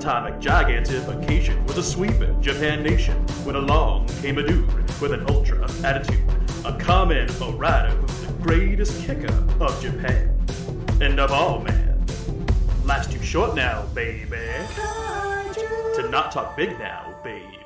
atomic gigantification was a sweeping Japan nation when along came a dude with an ultra attitude, a Kamen Rider who's the greatest kicker of Japan. And of all, man, life's too short now, baby, to not talk big now, baby.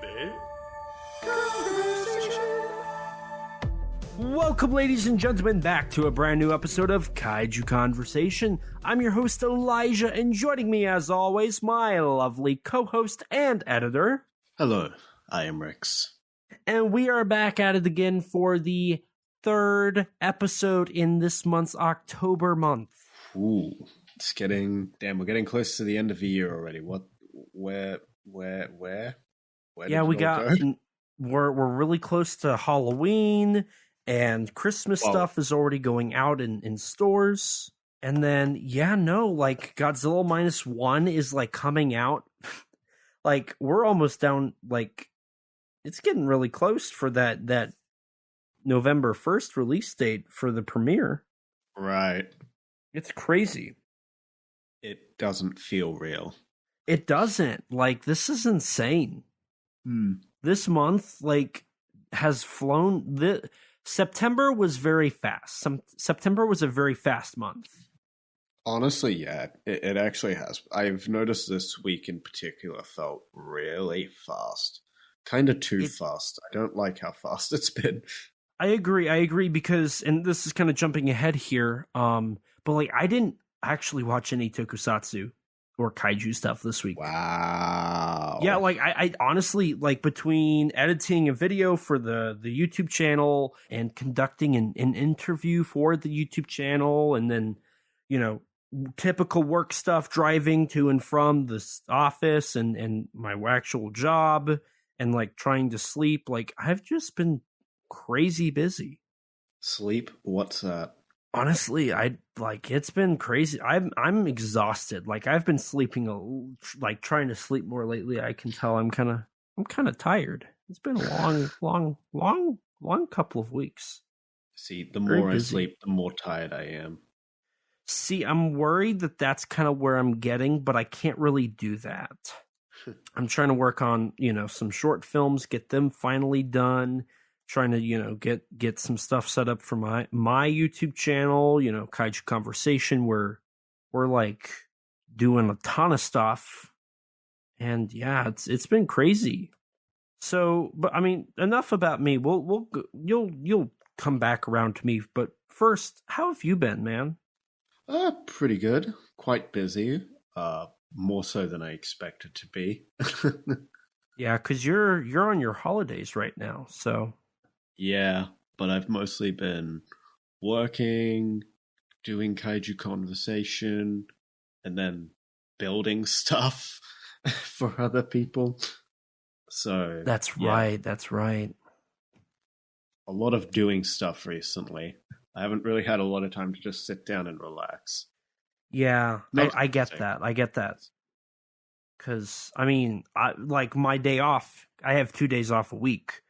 Welcome, ladies and gentlemen, back to a brand new episode of Kaiju Conversation. I'm your host, Elijah, and joining me, as always, my lovely co-host and editor. Hello, I am Rex. And we are back at it again for the third episode in this month's October month. Ooh, it's getting... Damn, we're getting close to the end of the year already. Where yeah, we got... We're really close to Halloween... And Christmas stuff is already going out in stores. And then, like Godzilla -1 is like coming out. Like we're almost down, like it's getting really close for that November 1st release date for the premiere. Right. It's crazy. It doesn't feel real. It doesn't. Like, this is insane. This month, like, has flown... September was very fast. September was a very fast month. Honestly, yeah, it actually has. I've noticed this week in particular felt really fast. Kind of too fast. I don't like how fast it's been. I agree because, and this is kind of jumping ahead here, but like I didn't actually watch any Tokusatsu or Kaiju stuff this week. Wow. Yeah, like I honestly, like between editing a video for the YouTube channel and conducting an interview for the YouTube channel, and then, typical work stuff, driving to and from the office and my actual job, and like trying to sleep, like I've just been crazy busy. Sleep? What's that? Honestly, it's been crazy. I'm exhausted. Like I've been sleeping, trying to sleep more lately. I can tell I'm kind of tired. It's been a long couple of weeks. See, the more I sleep, the more tired I am. See, I'm worried that that's kind of where I'm getting, but I can't really do that. I'm trying to work on, some short films, get them finally done. Trying to, get some stuff set up for my YouTube channel, Kaiju Conversation, where we're like doing a ton of stuff. And yeah, it's been crazy. So, but I mean, enough about me. You'll come back around to me. But first, how have you been, man? Pretty good. Quite busy. More so than I expected to be. Yeah, because you're on your holidays right now, so. Yeah, but I've mostly been working, doing Kaiju Conversation, and then building stuff for other people. So That's right. A lot of doing stuff recently. I haven't really had a lot of time to just sit down and relax. Yeah, I get that. Because, I mean, my day off, I have 2 days off a week.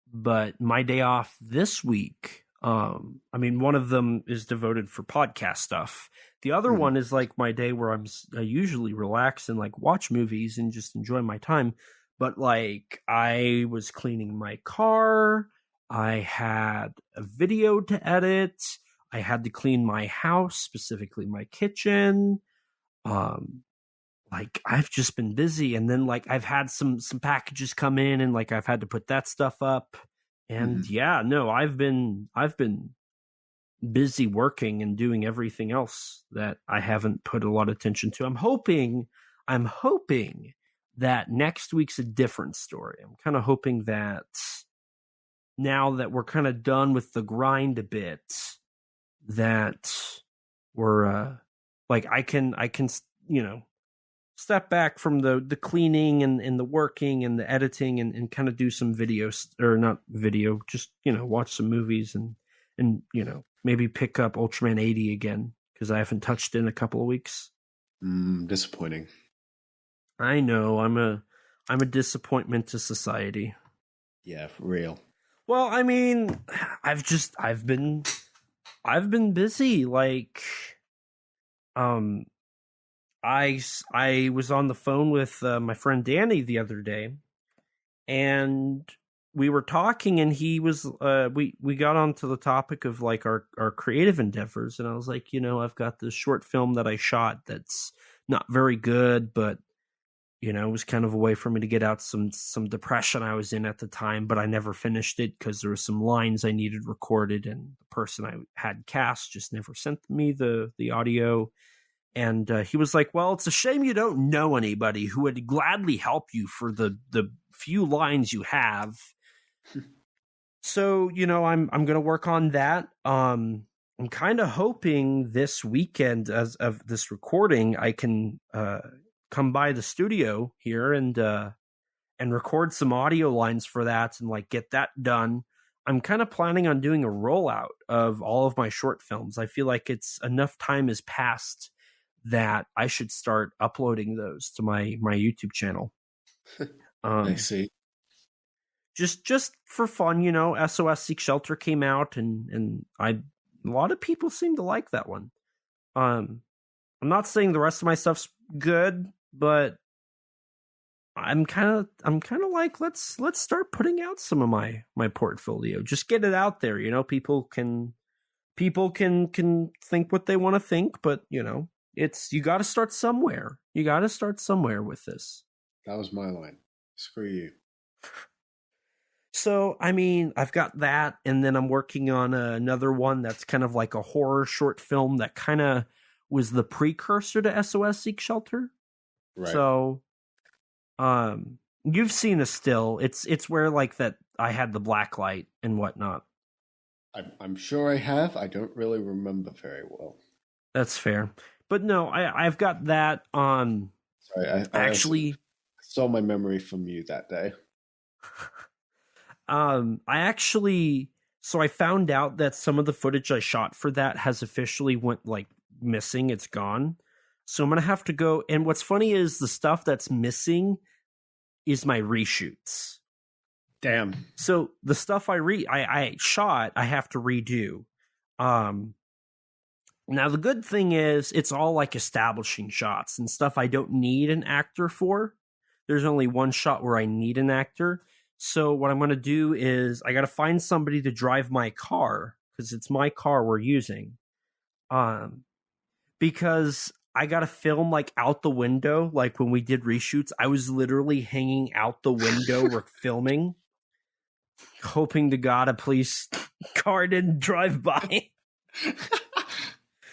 But my day off this week, one of them is devoted for podcast stuff. The other one is like my day where I usually relax and like watch movies and just enjoy my time. But like I was cleaning my car, I had a video to edit, I had to clean my house, specifically my kitchen. Like I've just been busy, and then like I've had some packages come in, and like I've had to put that stuff up, and I've been busy working and doing everything else that I haven't put a lot of attention to. I'm hoping that next week's a different story. I'm kind of hoping that now that we're kind of done with the grind a bit, that we're I can step back from the cleaning and the working and the editing and kind of do some videos, or not video, just, watch some movies and maybe pick up Ultraman 80 again, because I haven't touched it in a couple of weeks. Disappointing. I know, I'm a disappointment to society. Yeah, for real. Well, I mean, I've been busy, like, I was on the phone with my friend Danny the other day, and we were talking, and he was we got onto the topic of like our creative endeavors, and I was like, I've got this short film that I shot that's not very good, but it was kind of a way for me to get out some depression I was in at the time, but I never finished it because there were some lines I needed recorded, and the person I had cast just never sent me the audio. And he was like, well, it's a shame you don't know anybody who would gladly help you for the few lines you have. So, I'm going to work on that. I'm kind of hoping this weekend as of this recording, I can come by the studio here and record some audio lines for that and like get that done. I'm kind of planning on doing a rollout of all of my short films. I feel like it's enough time has passed that I should start uploading those to my YouTube channel. I see. Just for fun, SOS Seek Shelter came out, and a lot of people seem to like that one. I'm not saying the rest of my stuff's good, but I'm kind of like let's start putting out some of my portfolio. Just get it out there, People can think what they want to think, but you got to start somewhere. You got to start somewhere with this. That was my line. Screw you. So, I've got that, and then I'm working on another one that's kind of like a horror short film that kind of was the precursor to SOS Seek Shelter. Right. So, you've seen a still. It's where like that I had the black light and whatnot. I'm sure I have. I don't really remember very well. That's fair. But no, I've got that on. Sorry, I actually stole my memory from you that day. So I found out that some of the footage I shot for that has officially went like missing. It's gone. So I'm going to have to go. And what's funny is the stuff that's missing is my reshoots. Damn. So the stuff I shot, I have to redo. Now the good thing is it's all like establishing shots and stuff I don't need an actor for. There's only one shot where I need an actor. So what I'm going to do is I got to find somebody to drive my car, because it's my car we're using. Because I got to film like out the window. Like when we did reshoots, I was literally hanging out the window we're filming, hoping to God a police car didn't drive by.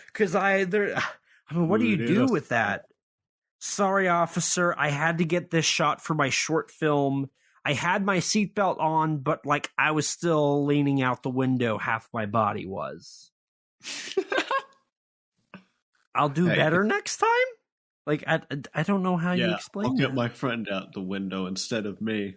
Because what do you do with that? Sorry, officer, I had to get this shot for my short film. I had my seatbelt on, but like I was still leaning out the window. Half my body was. I'll do better next time. Like I don't know how you explain. I'll get my friend out the window instead of me.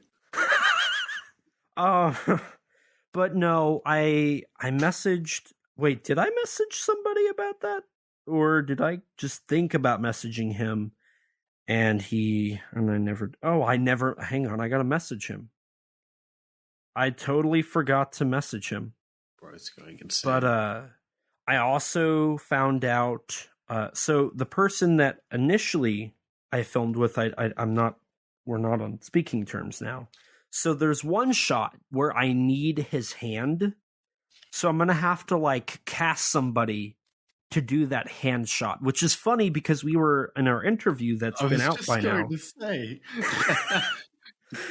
But no, I messaged. Wait, did I message somebody about that, or did I just think about messaging him? And I never. Hang on, I gotta message him. I totally forgot to message him. Bro, it's going insane. But I also found out. So the person that initially I filmed with, we're not on speaking terms now. So there's one shot where I need his hand. So I'm gonna have to like cast somebody to do that hand shot, which is funny because we were in our interview that's been out by now. To say.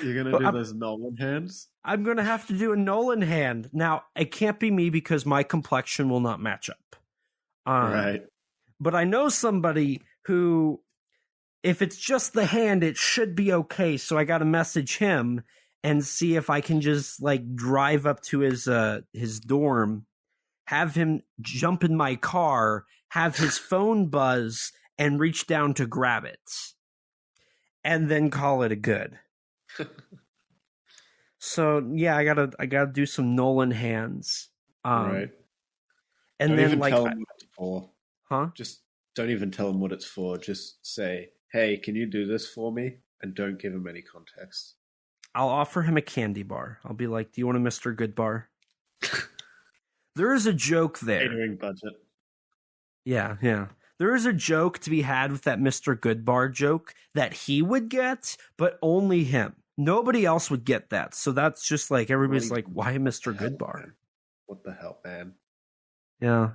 You're gonna do those Nolan hands? I'm gonna have to do a Nolan hand. Now it can't be me because my complexion will not match up. Right. But I know somebody who, if it's just the hand, it should be okay. So I got to message him and see if I can just like drive up to his dorm, have him jump in my car, have his phone buzz, and reach down to grab it, and then call it a good. So yeah, I gotta do some Nolan hands. Right. And don't then even like, tell him what it's for. Huh? Just don't even tell him what it's for. Just say, "Hey, can you do this for me?" And don't give him any context. I'll offer him a candy bar. I'll be like, "Do you want a Mr. Good bar?" There is a joke there. Catering budget. Yeah. There is a joke to be had with that Mr. Goodbar joke that he would get, but only him. Nobody else would get that. So that's just like, everybody's like, why Mr. Goodbar? Man? What the hell, man? Yeah.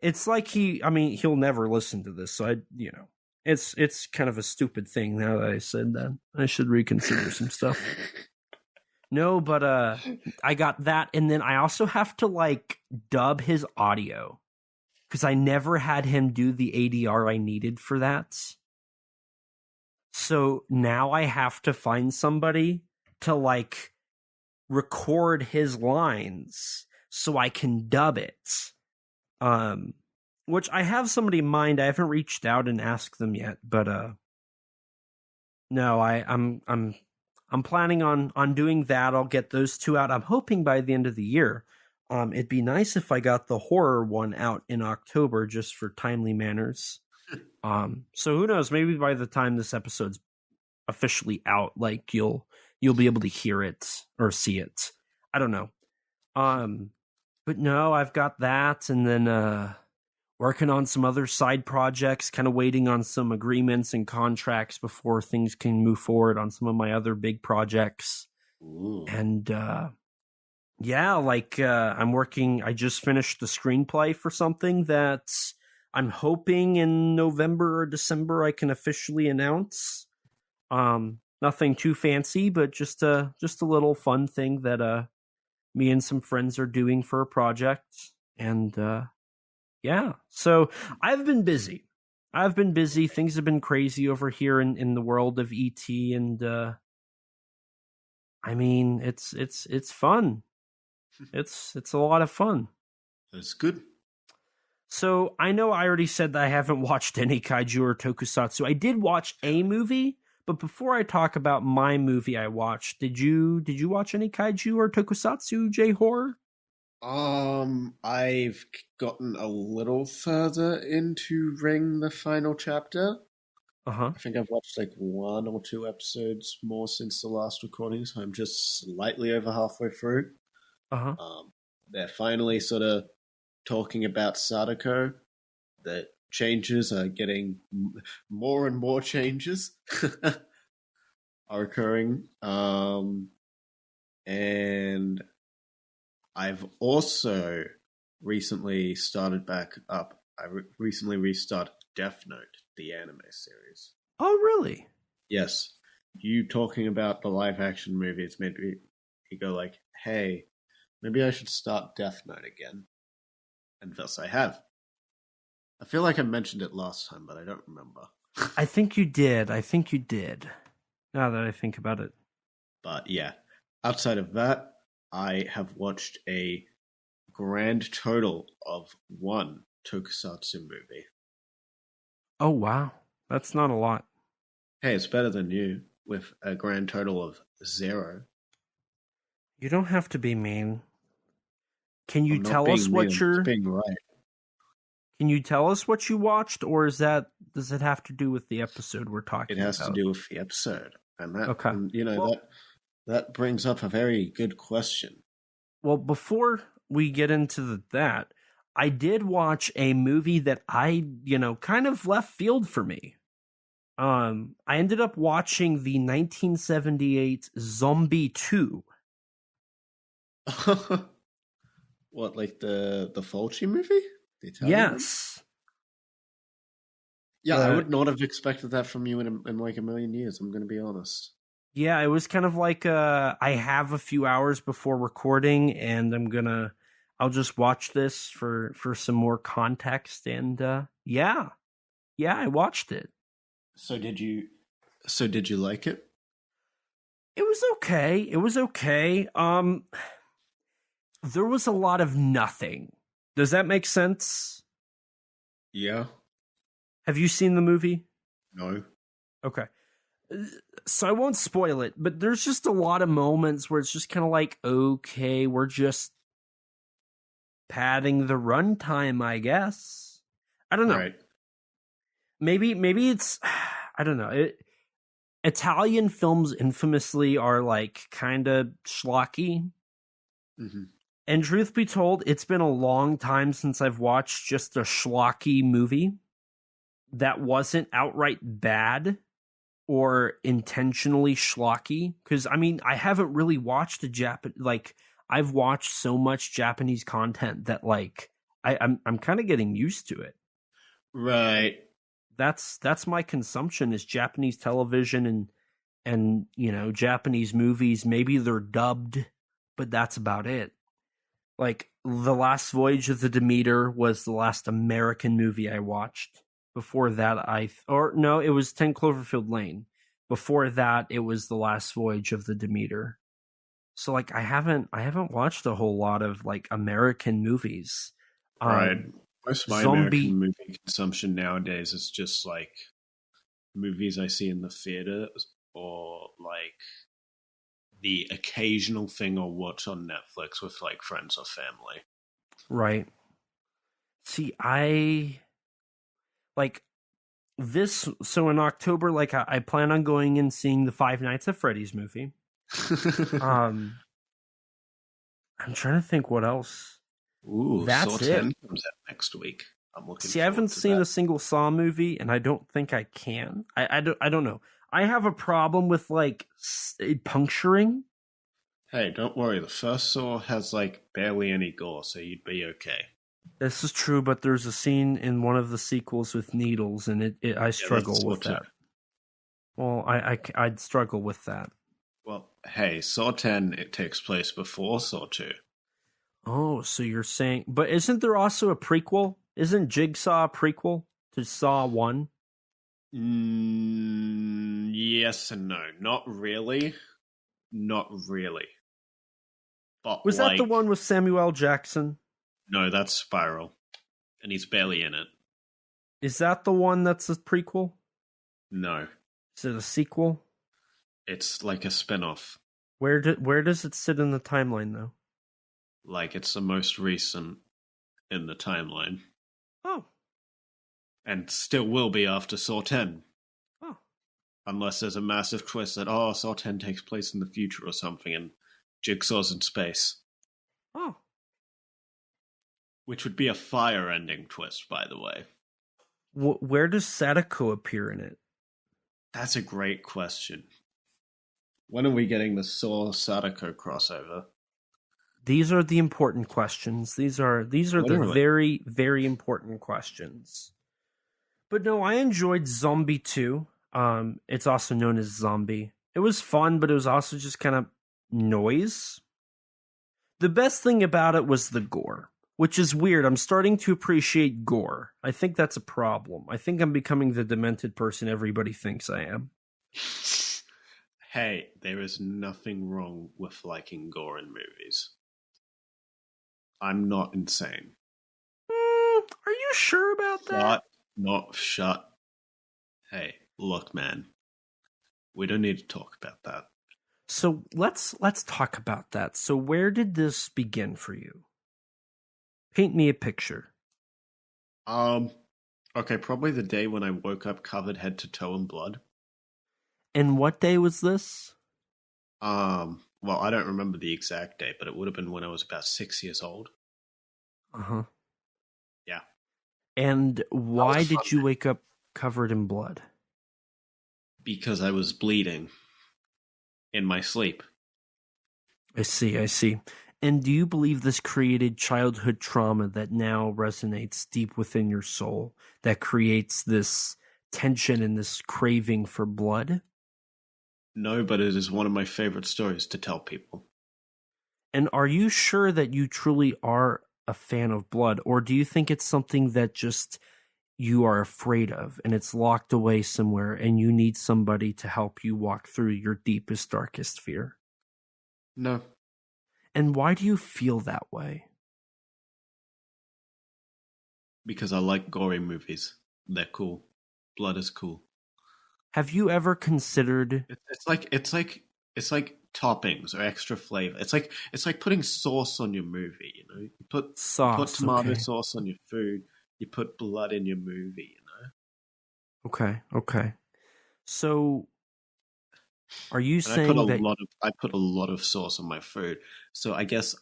It's like he'll never listen to this. So it's kind of a stupid thing now that I said that. I should reconsider some stuff. No, but I got that. And then I also have to like dub his audio because I never had him do the ADR I needed for that. So now I have to find somebody to like record his lines so I can dub it. Which I have somebody in mind. I haven't reached out and asked them yet, but no, I'm planning on doing that. I'll get those two out. I'm hoping by the end of the year. It'd be nice if I got the horror one out in October just for timely manners. So who knows? Maybe by the time this episode's officially out, like you'll be able to hear it or see it. I don't know. But no, I've got that, and then working on some other side projects, kind of waiting on some agreements and contracts before things can move forward on some of my other big projects. Ooh. And I'm working. I just finished the screenplay for something that I'm hoping in November or December I can officially announce. Nothing too fancy, but just a little fun thing that me and some friends are doing for a project. And so I've been busy. Things have been crazy over here in the world of ET, and it's fun. It's a lot of fun. That's good. So I know I already said that I haven't watched any kaiju or tokusatsu. I did watch a movie, but before I talk about my movie I watched, did you watch any kaiju or tokusatsu, J-Horror? I've gotten a little further into Ring the Final Chapter. Uh-huh. I think I've watched like 1 or 2 episodes more since the last recording, so I'm just slightly over halfway through. Uh-huh. They're finally sort of talking about Sadako. The changes are getting more and more changes are occurring. And I've also recently started back up. I recently restarted Death Note, the anime series. Oh, really? Yes. You talking about the live action movies made me go like, hey, maybe I should start Death Note again. And thus I have. I feel like I mentioned it last time, but I don't remember. I think you did. Now that I think about it. But yeah, outside of that, I have watched a grand total of 1 tokusatsu movie. Oh, wow. That's not a lot. Hey, it's better than you with a grand total of 0. You don't have to be mean. Can you I'm not tell being us what mean, you're... I'm being right. Can you tell us what you watched, or does it have to do with the episode we're talking about? It has to do with the episode. And that, okay. And, that brings up a very good question. Well, before we get into that, I did watch a movie that I, kind of left field for me. I ended up watching the 1978 Zombie 2. What, like the Fulci movie? The Italian yes. movie? Yeah, I would not have expected that from you in like a million years, I'm going to be honest. Yeah, it was kind of like I have a few hours before recording, and I'll just watch this for some more context, and yeah, I watched it. So did you like it? It was okay. There was a lot of nothing. Does that make sense? Yeah. Have you seen the movie? No. Okay. So I won't spoil it, but there's just a lot of moments where it's just kind of like, okay, we're just padding the runtime, I guess. I don't know. Right. Maybe it's, I don't know. Italian films infamously are like kind of schlocky. Mm-hmm. And truth be told, it's been a long time since I've watched just a schlocky movie. that wasn't outright bad or intentionally schlocky. Because I mean, I haven't really watched I've watched so much Japanese content that like I'm kind of getting used to it. Right. That's my consumption is Japanese television and Japanese movies. Maybe they're dubbed, but that's about it. Like The Last Voyage of the Demeter was the last American movie I watched. Before that, it was 10 Cloverfield Lane. Before that, it was The Last Voyage of the Demeter. So like I haven't watched a whole lot of like American movies. Right. Most of my American movie consumption nowadays is just like movies I see in the theater or like the occasional thing I'll watch on Netflix with like friends or family. Right. See, I like this. So in October, like I plan on going and seeing the Five Nights at Freddy's movie. I'm trying to think what else. Ooh, that's Saw 10 comes out next week. I'm looking. See, I haven't seen a single Saw movie, and I don't think I can. I don't know. I have a problem with like puncturing. Hey, don't worry. The first Saw has like barely any gore, so you'd be okay. This is true, but there's a scene in one of the sequels with needles, and I struggle with that. Well, I'd struggle with that. Well, hey, Saw 10, it takes place before Saw 2. Oh, so you're saying... But isn't there also a prequel? Isn't Jigsaw a prequel to Saw 1? Yes and no. Not really. Not really. But was that the one with Samuel L. Jackson? No, that's Spiral. And he's barely in it. Is that the one that's a prequel? No. Is it a sequel? It's like a spin-off. Where does it sit in the timeline, though? Like, it's the most recent in the timeline. Oh. And still will be after Saw 10. Oh. Unless there's a massive twist that, Saw 10 takes place in the future or something, and Jigsaw's in space. Oh. Which would be a fire-ending twist, by the way. Where does Sadako appear in it? That's a great question. When are we getting the Saw Sadako crossover? These are the important questions. These are the very, very important questions. But no, I enjoyed Zombie 2. It's also known as Zombie. It was fun, but it was also just kind of noise. The best thing about it was the gore, which is weird. I'm starting to appreciate gore. I think that's a problem. I think I'm becoming the demented person everybody thinks I am. Hey, there is nothing wrong with liking gore in movies. I'm not insane. Are you sure about that? Shut. Hey, look, man. We don't need to talk about that. So let's talk about that. So where did this begin for you? Paint me a picture. Okay, probably the day when I woke up covered head to toe in blood. And what day was this? Well, I don't remember the exact date, but it would have been when I was about 6 years old. Uh-huh. Yeah. And why did you wake up covered in blood? Because I was bleeding in my sleep. I see. And do you believe this created childhood trauma that now resonates deep within your soul, that creates this tension and this craving for blood? No, but it is one of my favorite stories to tell people. And are you sure that you truly are a fan of blood, or do you think it's something that just you are afraid of and it's locked away somewhere and you need somebody to help you walk through your deepest, darkest fear? No. And why do you feel that way? Because I like gory movies. They're cool. Blood is cool. Have you ever considered? It's like toppings or extra flavor. It's like putting sauce on your movie. You know, you put tomato sauce on your food. You put blood in your movie. You know. Okay. So, are you saying I put a lot of sauce on my food? So I guess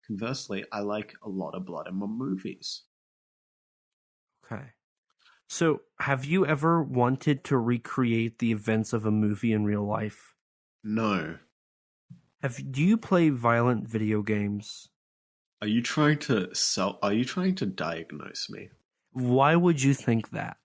conversely, I like a lot of blood in my movies. Okay. So, have you ever wanted to recreate the events of a movie in real life? No. Do you play violent video games? Are you trying to diagnose me? Why would you think that?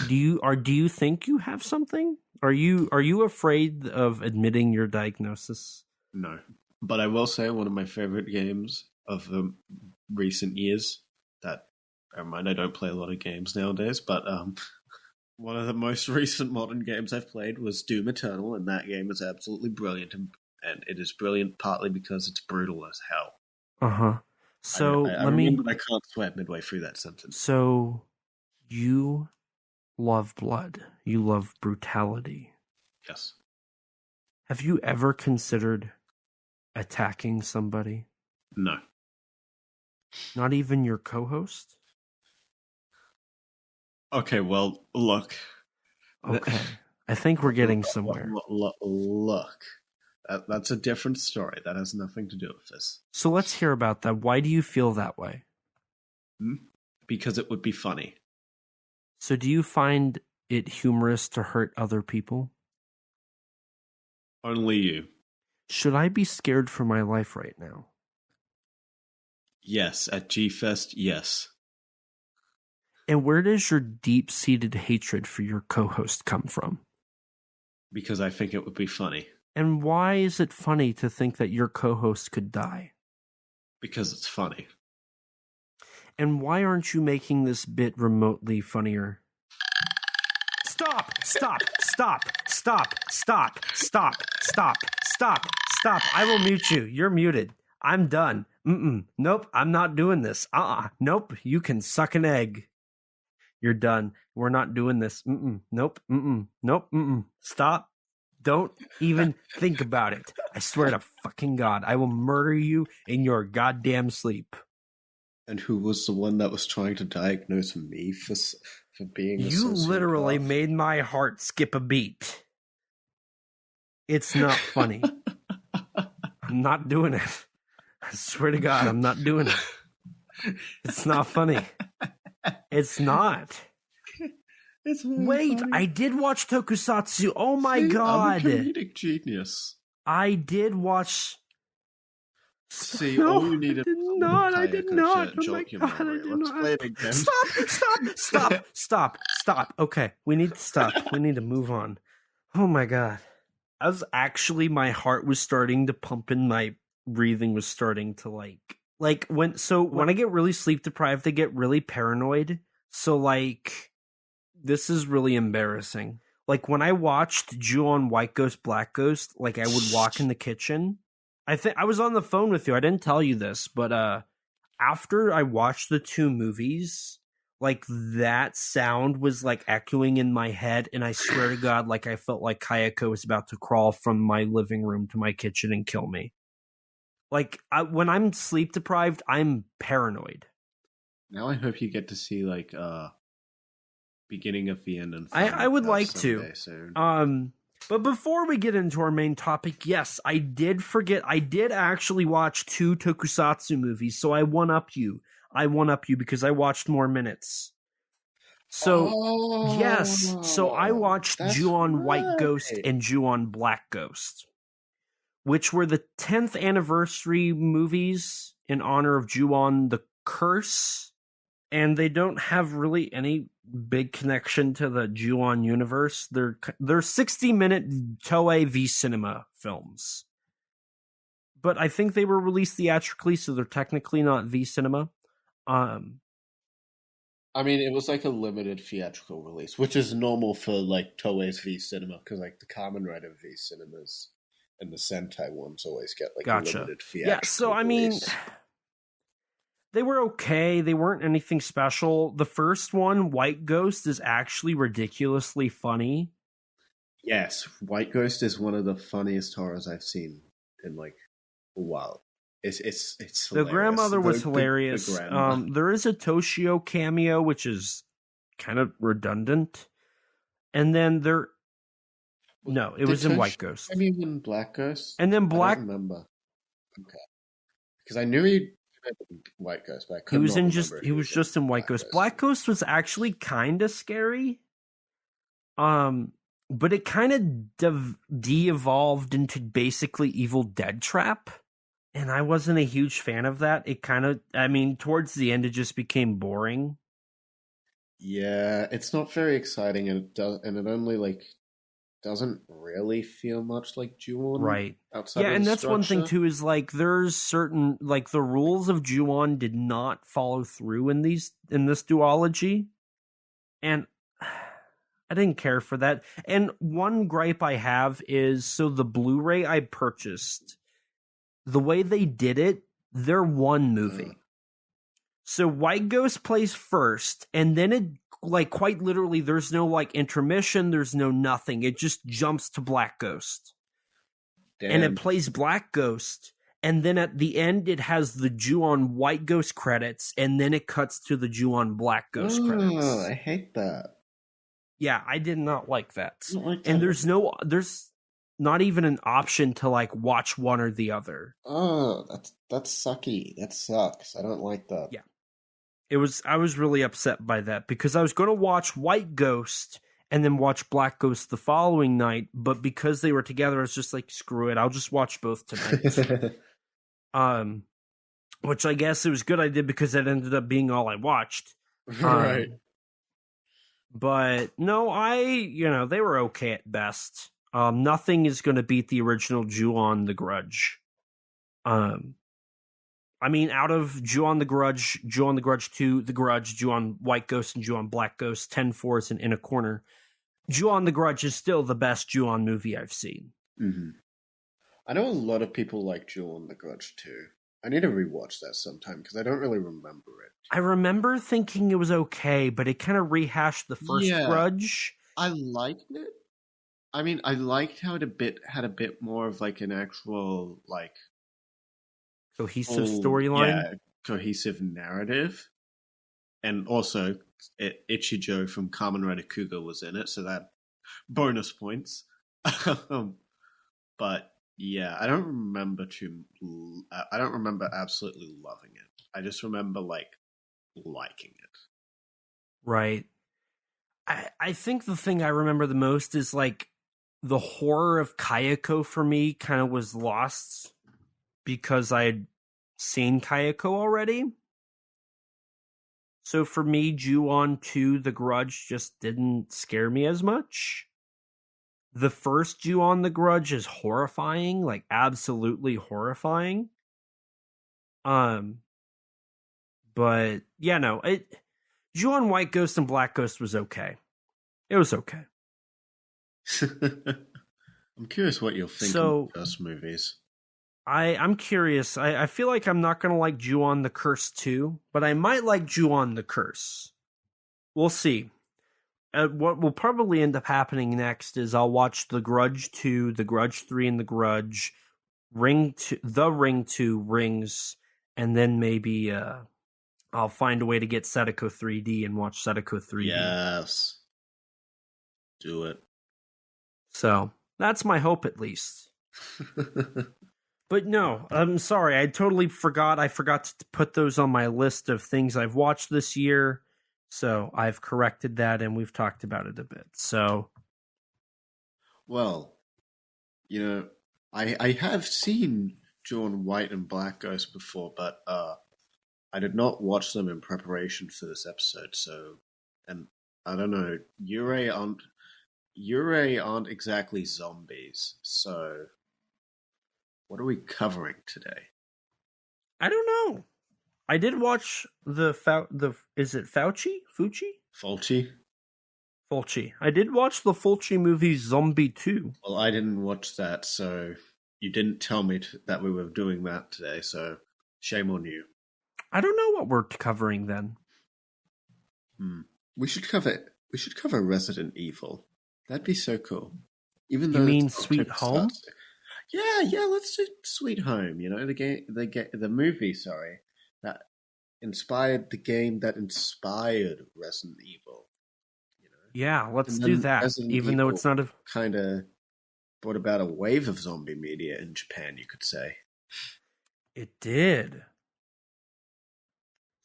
Do you think you have something? Are you afraid of admitting your diagnosis? No. But I will say one of my favorite games of the recent years that, bear in mind, I don't play a lot of games nowadays, but one of the most recent modern games I've played was Doom Eternal, and that game is absolutely brilliant, and it is brilliant partly because it's brutal as hell. Uh-huh. So I remember I can't sweat midway through that sentence. So you love blood. You love brutality. Yes. Have you ever considered attacking somebody? No. Not even your co-host? Okay, well, look. Okay. I think we're getting somewhere. Look. That's a different story. That has nothing to do with this. So let's hear about that. Why do you feel that way? Because it would be funny. So do you find it humorous to hurt other people? Only you. Should I be scared for my life right now? Yes, at G-Fest, yes. And where does your deep-seated hatred for your co-host come from? Because I think it would be funny. And why is it funny to think that your co-host could die? Because it's funny. And why aren't you making this bit remotely funnier? Stop! I will mute you. You're muted. I'm done. Nope, I'm not doing this. Nope, you can suck an egg. You're done. We're not doing this. Nope. Stop. Don't even think about it. I swear to fucking God, I will murder you in your goddamn sleep. And who was the one that was trying to diagnose me for being a You sociopath? literally made my heart skip a beat. It's not funny. I'm not doing it. I swear to God, I'm not doing it. It's not funny. It's not. Wait, funny. I did watch Tokusatsu. Oh my God. I'm a comedic genius. I did watch. See, no, all you needed. I did not. Oh my God, I did not. Play it again. Stop. Okay, we need to stop. We need to move on. Oh my God. My heart was starting to pump and my breathing was starting to when I get really sleep deprived, I get really paranoid. So this is really embarrassing. Like when I watched Ju-on White Ghost, Black Ghost, I would walk in the kitchen. I think I was on the phone with you. I didn't tell you this, but after I watched the two movies, that sound was echoing in my head, and I swear to God, I felt like Kayako was about to crawl from my living room to my kitchen and kill me. When I'm sleep deprived, I'm paranoid. Now I hope you get to see beginning of the end and I would like to. Soon. But before we get into our main topic, yes, I did forget. I did actually watch 2 Tokusatsu movies, so I one up you. Because I watched more minutes. So yes, so I watched Ju-on White Ghost and Ju-on Black Ghost, which were the 10th anniversary movies in honor of Ju-on the Curse, and they don't have really any big connection to the Ju-on universe. They're 60-minute Toei V Cinema films, but I think they were released theatrically, so they're technically not V Cinema. I mean, it was a limited theatrical release, which is normal for Toei's V Cinema, because the Kamen Rider V Cinemas and the Sentai ones always get Gotcha. limited theatrical. Yeah, so I mean, release. They were okay. They weren't anything special. The first one, White Ghost, is actually ridiculously funny. Yes, White Ghost is one of the funniest horrors I've seen in a while. It's hilarious. The grandmother was hilarious. There is a Toshio cameo, which is kind of redundant. And then it was in White Ghost. I mean, in Black Ghost. And then I don't remember. Okay, because I knew he White Ghost, but I He could was not in remember if he was just in White Ghost. Black Ghost was actually kind of scary. But it kind of de-evolved into basically Evil Dead Trap. And I wasn't a huge fan of that. It kind of, I mean, towards the end, it just became boring. Yeah, it's not very exciting, and it only like doesn't really feel much like Ju-on, right? Outside yeah, of and the that's one thing structure. too. Is like there's certain like the rules of Ju-on did not follow through in this duology, and I didn't care for that. And one gripe I have is so the Blu-ray I purchased, the way they did it, they're one movie. So White Ghost plays first, and then it like quite literally there's no like intermission, there's no nothing. It just jumps to Black Ghost. Damn. And it plays Black Ghost, and then at the end it has the Ju-on White Ghost credits, and then it cuts to the Ju-on Black Ghost credits. I hate that. Yeah, I did not like that. Not like and that. there's not even an option to like watch one or the other. Oh, that's sucky. That sucks. I don't like that. Yeah. I was really upset by that because I was going to watch White Ghost and then watch Black Ghost the following night, but because they were together, I was just like, screw it, I'll just watch both tonight. Which I guess it was good I did because it ended up being all I watched. Right. But no, they were okay at best. Nothing is going to beat the original Ju-on The Grudge. I mean, out of Ju-on The Grudge, Ju-on The Grudge 2, The Grudge, Ju-on White Ghost, and Ju-on Black Ghost, 10 fours and In a Corner, Ju-on The Grudge is still the best Ju-on movie I've seen. Mm-hmm. I know a lot of people like Ju-on The Grudge too. I need to rewatch that sometime because I don't really remember it. I remember thinking it was okay, but it kind of rehashed the first Grudge. I liked it. I mean, I liked how it had a bit more of like an actual like cohesive storyline. Yeah, cohesive narrative. And also, Ichijo from Kamen Rider Kuga was in it, so that bonus points. But yeah, I don't remember absolutely loving it. I just remember like liking it. Right. I think the thing I remember the most is like the horror of Kayako for me kind of was lost because I had seen Kayako already. So for me, Ju-on 2, The Grudge just didn't scare me as much. The first Ju-on The Grudge is horrifying, like absolutely horrifying. But yeah, no, Ju-on White Ghost and Black Ghost was okay. It was okay. I'm curious what you'll think of those movies. I'm curious. I feel like I'm not going to like Ju-on The Curse 2, but I might like Ju-on The Curse. We'll see. What will probably end up happening next is I'll watch The Grudge 2, The Grudge 3, and The Grudge, Ring 2, The Ring 2, Rings, and then maybe I'll find a way to get Sadako 3D and watch Sadako 3D. Yes. Do it. So, that's my hope at least. But no, I'm sorry. I totally forgot. I forgot to put those on my list of things I've watched this year. So I've corrected that and we've talked about it a bit. So. Well, I have seen Ju-on White and Black Ghost before, but I did not watch them in preparation for this episode. So, and I don't know, Yurei aren't exactly zombies. So, what are we covering today? I don't know. I did watch is it Fauci? Fulci. I did watch the Fulci movie Zombie 2. Well, I didn't watch that, so you didn't tell me that we were doing that today, so shame on you. I don't know what we're covering then. We should cover Resident Evil. That'd be so cool. Even though you mean Sweet Home? Yeah, let's do Sweet Home. The movie, that inspired the game that inspired Resident Evil. Yeah, let's do that. Resident even Evil though it's not kind of brought about a wave of zombie media in Japan, you could say. It did.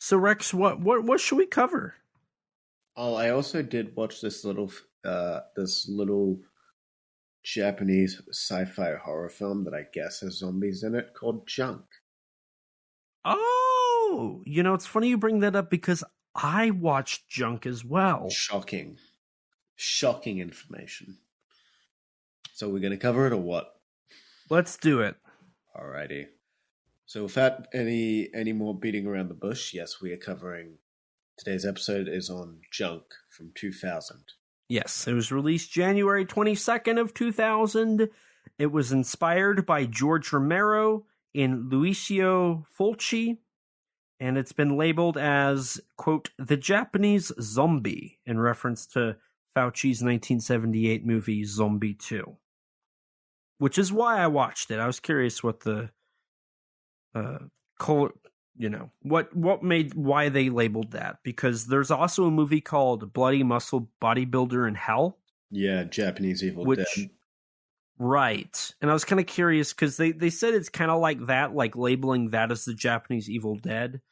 So Rex, what should we cover? Oh, I also did watch this little Japanese sci-fi horror film that I guess has zombies in it called Junk. Oh, it's funny you bring that up because I watched Junk as well. Shocking information. So we're going to cover it or what? Let's do it. Alrighty. So without any more beating around the bush, yes, we are covering. Today's episode is on Junk from 2000. Yes, it was released January 22nd of 2000. It was inspired by George Romero and Lucio Fulci, and it's been labeled as, quote, the Japanese zombie, in reference to Fauci's 1978 movie Zombie 2. Which is why I watched it. I was curious what the why they labeled that, because there's also a movie called Bloody Muscle Bodybuilder in Hell. Yeah, Japanese Evil Dead. Right. And I was kind of curious because they said it's kind of like that, like labeling that as the Japanese Evil Dead.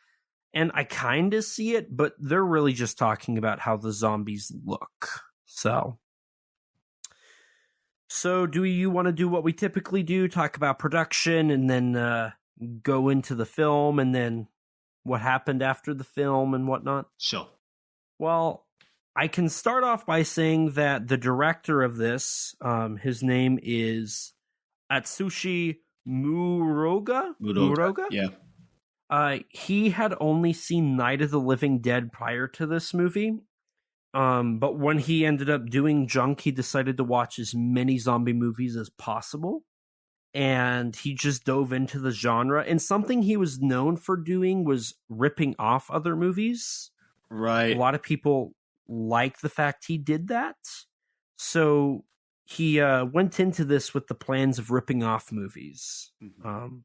And I kind of see it, but they're really just talking about how the zombies look. So do you want to do what we typically do, talk about production, and then go into the film, and then what happened after the film and whatnot? Sure. Well, I can start off by saying that the director of this, his name is Atsushi Muroga? Yeah. He had only seen Night of the Living Dead prior to this movie. But when he ended up doing Junk, he decided to watch as many zombie movies as possible. And he just dove into the genre. And something he was known for doing was ripping off other movies. Right. A lot of people like the fact he did that. So he went into this with the plans of ripping off movies. Mm-hmm.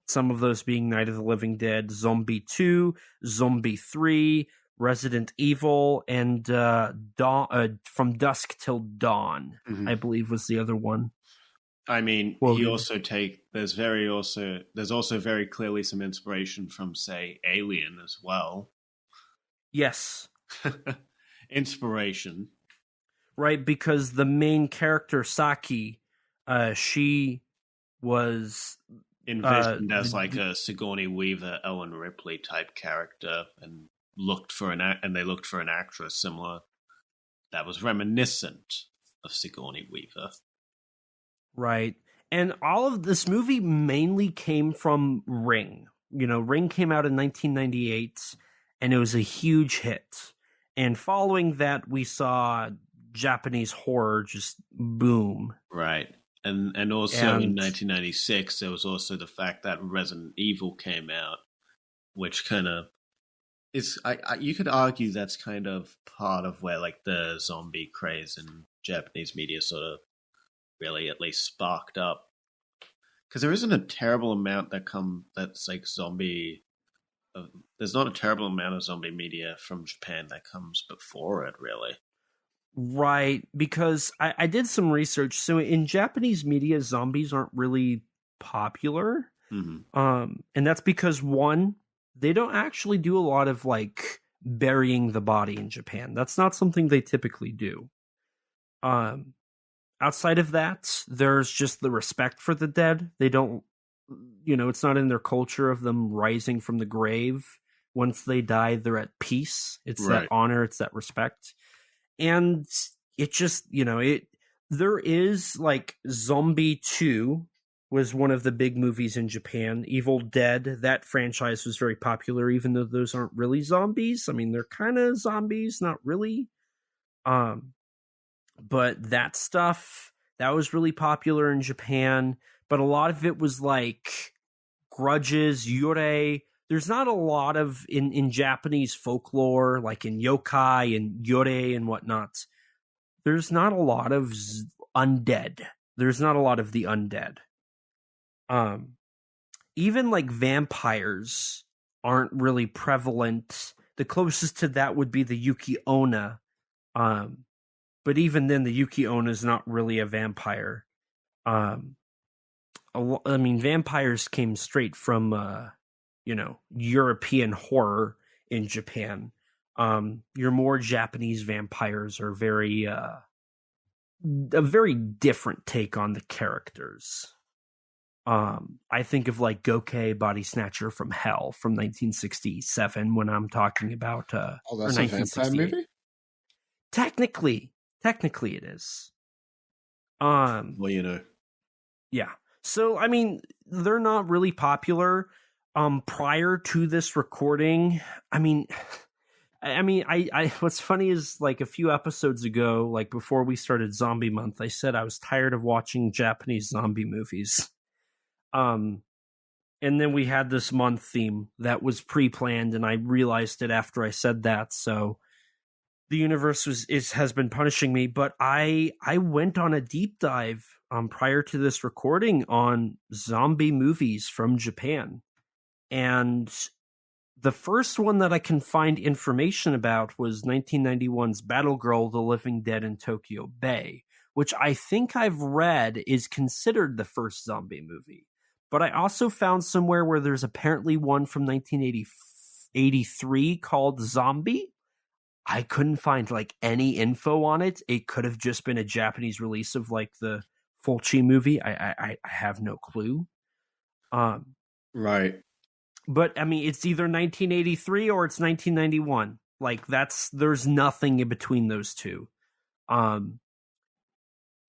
Some of those being Night of the Living Dead, Zombie 2, Zombie 3, Resident Evil, and From Dusk Till Dawn, mm-hmm. I believe was the other one. I mean, there's also very clearly some inspiration from, say, Alien as well. Yes. Inspiration. Right, because the main character, Saki, she was envisioned as like a Sigourney Weaver, Ellen Ripley type character, and they looked for an actress similar that was reminiscent of Sigourney Weaver. Right. And all of this movie mainly came from Ring. Ring came out in 1998, and it was a huge hit. And following that, we saw Japanese horror just boom. Right. And also in 1996, there was also the fact that Resident Evil came out, which kind of is, you could argue that's kind of part of where like the zombie craze in Japanese media sort of really at least sparked up, because there isn't a terrible amount that's like zombie. There's not a terrible amount of zombie media from Japan that comes before it, really. Right, because I did some research. So in Japanese media, zombies aren't really popular, mm-hmm. And that's because, one, they don't actually do a lot of like burying the body in Japan. That's not something they typically do. Outside of that, there's just the respect for the dead. They don't, it's not in their culture of them rising from the grave. Once they die, they're at peace. It's right. That honor, it's that respect. And it just, there is like Zombie 2 was one of the big movies in Japan. Evil Dead, that franchise was very popular, even though those aren't really zombies. I mean, they're kind of zombies, not really. But that stuff, that was really popular in Japan. But a lot of it was like grudges, yurei. There's not a lot of, in Japanese folklore, like in yokai and yurei and whatnot, there's not a lot of undead. There's not a lot of the undead. Even like vampires aren't really prevalent. The closest to that would be the Yuki Onna. But even then, the Yuki Onna is not really a vampire. Vampires came straight from, European horror. in Japan. Your more Japanese vampires are a very different take on the characters. I think of like Gokei Body Snatcher from Hell from 1967 when I'm talking about that's a vampire movie? Technically it is. Well, Yeah. So I mean, they're not really popular. Prior to this recording, I what's funny is like a few episodes ago, like before we started Zombie Month, I said I was tired of watching Japanese zombie movies. And then we had this month theme that was pre-planned, and I realized it after I said that. So the universe has been punishing me. But I went on a deep dive prior to this recording on zombie movies from Japan, and the first one that I can find information about was 1991's Battlegirl: The Living Dead in Tokyo Bay, which I think I've read is considered the first zombie movie. But I also found somewhere where there's apparently one from 1983 called Zombie. I couldn't find like any info on it. It could have just been a Japanese release of like the Fulci movie. I have no clue. Right. But I mean, it's either 1983 or it's 1991. Like there's nothing in between those two.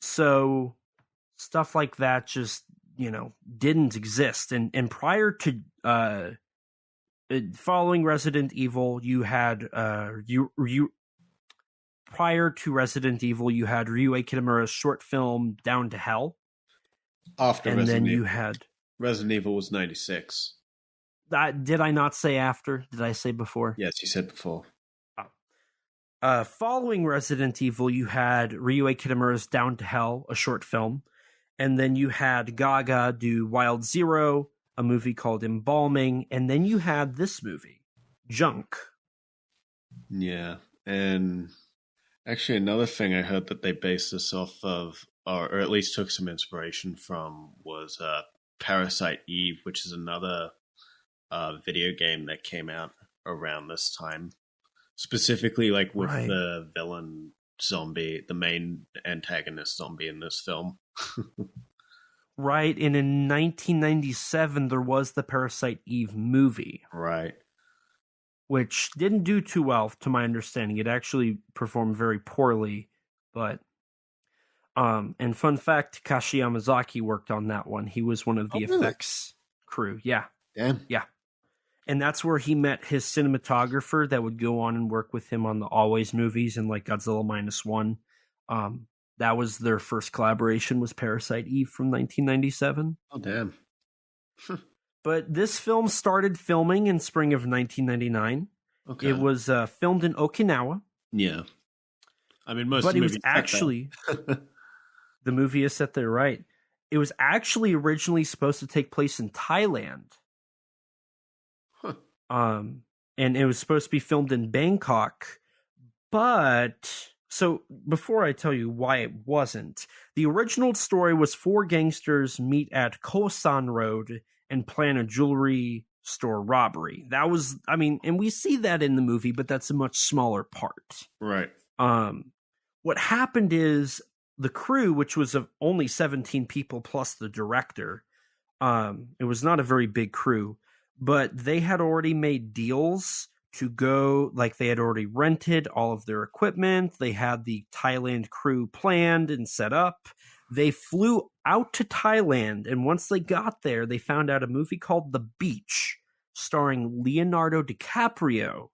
So stuff like that just, didn't exist. And prior to following Resident Evil, you had prior to Resident Evil, you had Ryuhei Kitamura's short film Down to Hell. After and Resident then Evil. You had Resident Evil was 96. Did I not say after? Did I say before? Yes, you said before. Following Resident Evil, you had Ryuhei Kitamura's Down to Hell, a short film. And then you had Gaga do Wild Zero, a movie called Embalming. And then you had this movie, Junk. Yeah. And actually another thing I heard that they based this off of, or at least took some inspiration from, was Parasite Eve, which is another video game that came out around this time. Specifically, like with the villain zombie, the main antagonist zombie in this film. Right, and in 1997, there was the Parasite Eve movie. Right. Which didn't do too well, to my understanding. It actually performed very poorly, but... and fun fact, Takashi Yamazaki worked on that one. He was one of the effects crew. Yeah. Damn. Yeah. And that's where he met his cinematographer that would go on and work with him on the Always movies and like Godzilla -1. That was their first collaboration, was Parasite Eve from 1997. Oh, damn. But this film started filming in spring of 1999. Okay. It was filmed in Okinawa. Yeah. I mean, most but of the it was movies actually the movie is set there, right? It was actually originally supposed to take place in Thailand. And it was supposed to be filmed in Bangkok, but so before I tell you why it wasn't, the original story was 4 gangsters meet at Kosan Road and plan a jewelry store robbery. That was, and we see that in the movie, but that's a much smaller part. Right. What happened is the crew, which was of only 17 people plus the director, it was not a very big crew, but they had already made deals to go, like they had already rented all of their equipment. They had the Thailand crew planned and set up. They flew out to Thailand, and once they got there, they found out a movie called The Beach, starring Leonardo DiCaprio,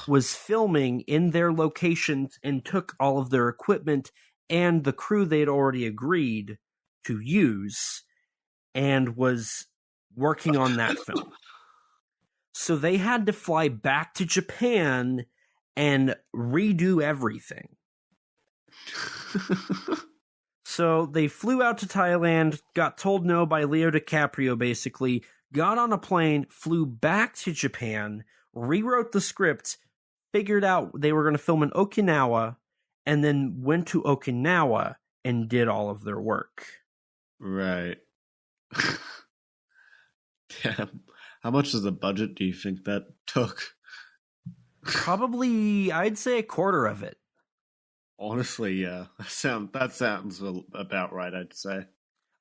was filming in their locations and took all of their equipment and the crew they'd already agreed to use and was working on that film. So they had to fly back to Japan and redo everything. So they flew out to Thailand, got told no by Leo DiCaprio basically, got on a plane, flew back to Japan, rewrote the script, figured out they were going to film in Okinawa, and then went to Okinawa and did all of their work. Right. Damn. How much of the budget do you think that took? Probably, I'd say a quarter of it. Honestly, yeah. That sounds about right, I'd say.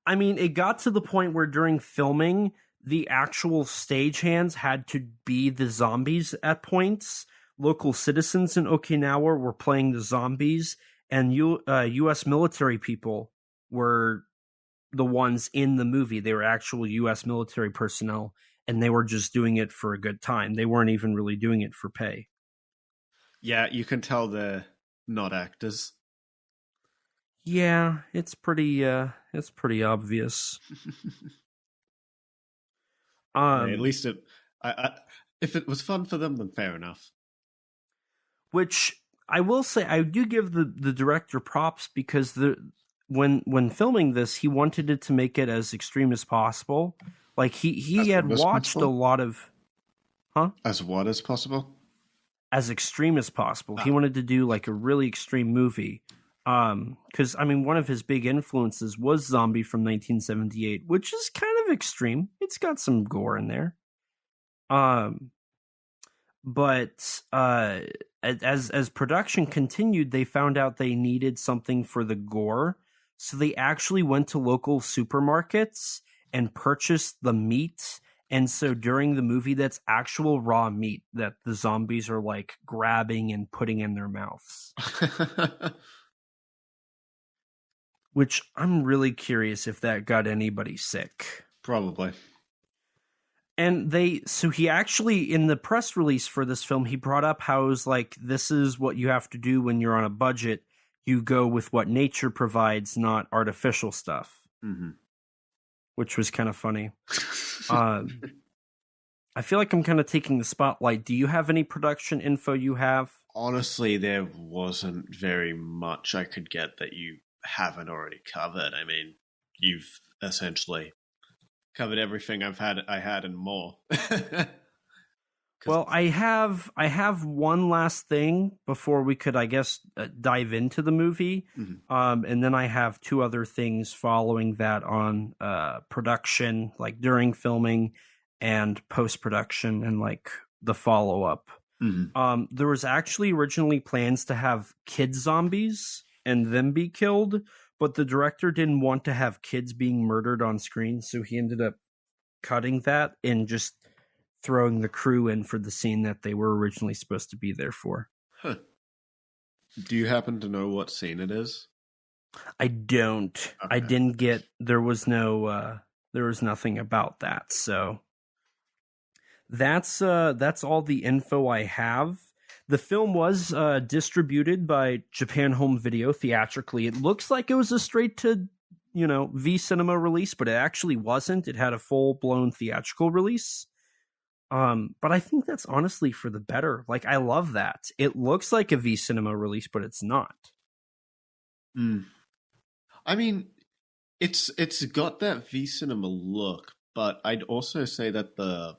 I mean, it got to the point where during filming, the actual stagehands had to be the zombies at points. Local citizens in Okinawa were playing the zombies, and U.S. military people were the ones in the movie. They were actual U.S. military personnel, and they were just doing it for a good time. They weren't even really doing it for pay. Yeah, you can tell they're not actors. Yeah, it's pretty obvious. At least if it was fun for them, then fair enough. Which I will say, I do give the director props, because when filming this, he wanted it to make it as extreme as possible. Like he had watched a lot of, As what as possible? As extreme as possible. He wanted to do like a really extreme movie. Because I mean, one of his big influences was Zombie from 1978, which is kind of extreme. It's got some gore in there. But as production continued, they found out they needed something for the gore, so they actually went to local supermarkets and purchased the meat. And so during the movie, that's actual raw meat that the zombies are like grabbing and putting in their mouths. Which I'm really curious if that got anybody sick. Probably. And so he actually, in the press release for this film, he brought up how it was like, this is what you have to do when you're on a budget. You go with what nature provides, not artificial stuff. Mm-hmm. Which was kind of funny. I feel like I'm kind of taking the spotlight. Do you have any production info you have? Honestly, there wasn't very much I could get that you haven't already covered. I mean, you've essentially covered everything I had and more. Well, I have one last thing before we could, I guess, dive into the movie. Mm-hmm. And then I have two other things following that on production, like during filming and post-production, and like the follow-up. Mm-hmm. There was actually originally plans to have kid zombies and them be killed, but the director didn't want to have kids being murdered on screen, so he ended up cutting that and just throwing the crew in for the scene that they were originally supposed to be there for. Huh. Do you happen to know what scene it is? I don't. Okay. I didn't get. There was nothing about that. So that's all the info I have. The film was distributed by Japan Home Video theatrically. It looks like it was a straight to V Cinema release, but it actually wasn't. It had a full blown theatrical release. But I think that's honestly for the better. Like, I love that. It looks like a V Cinema release, but it's not. I mean, it's got that V Cinema look, but I'd also say that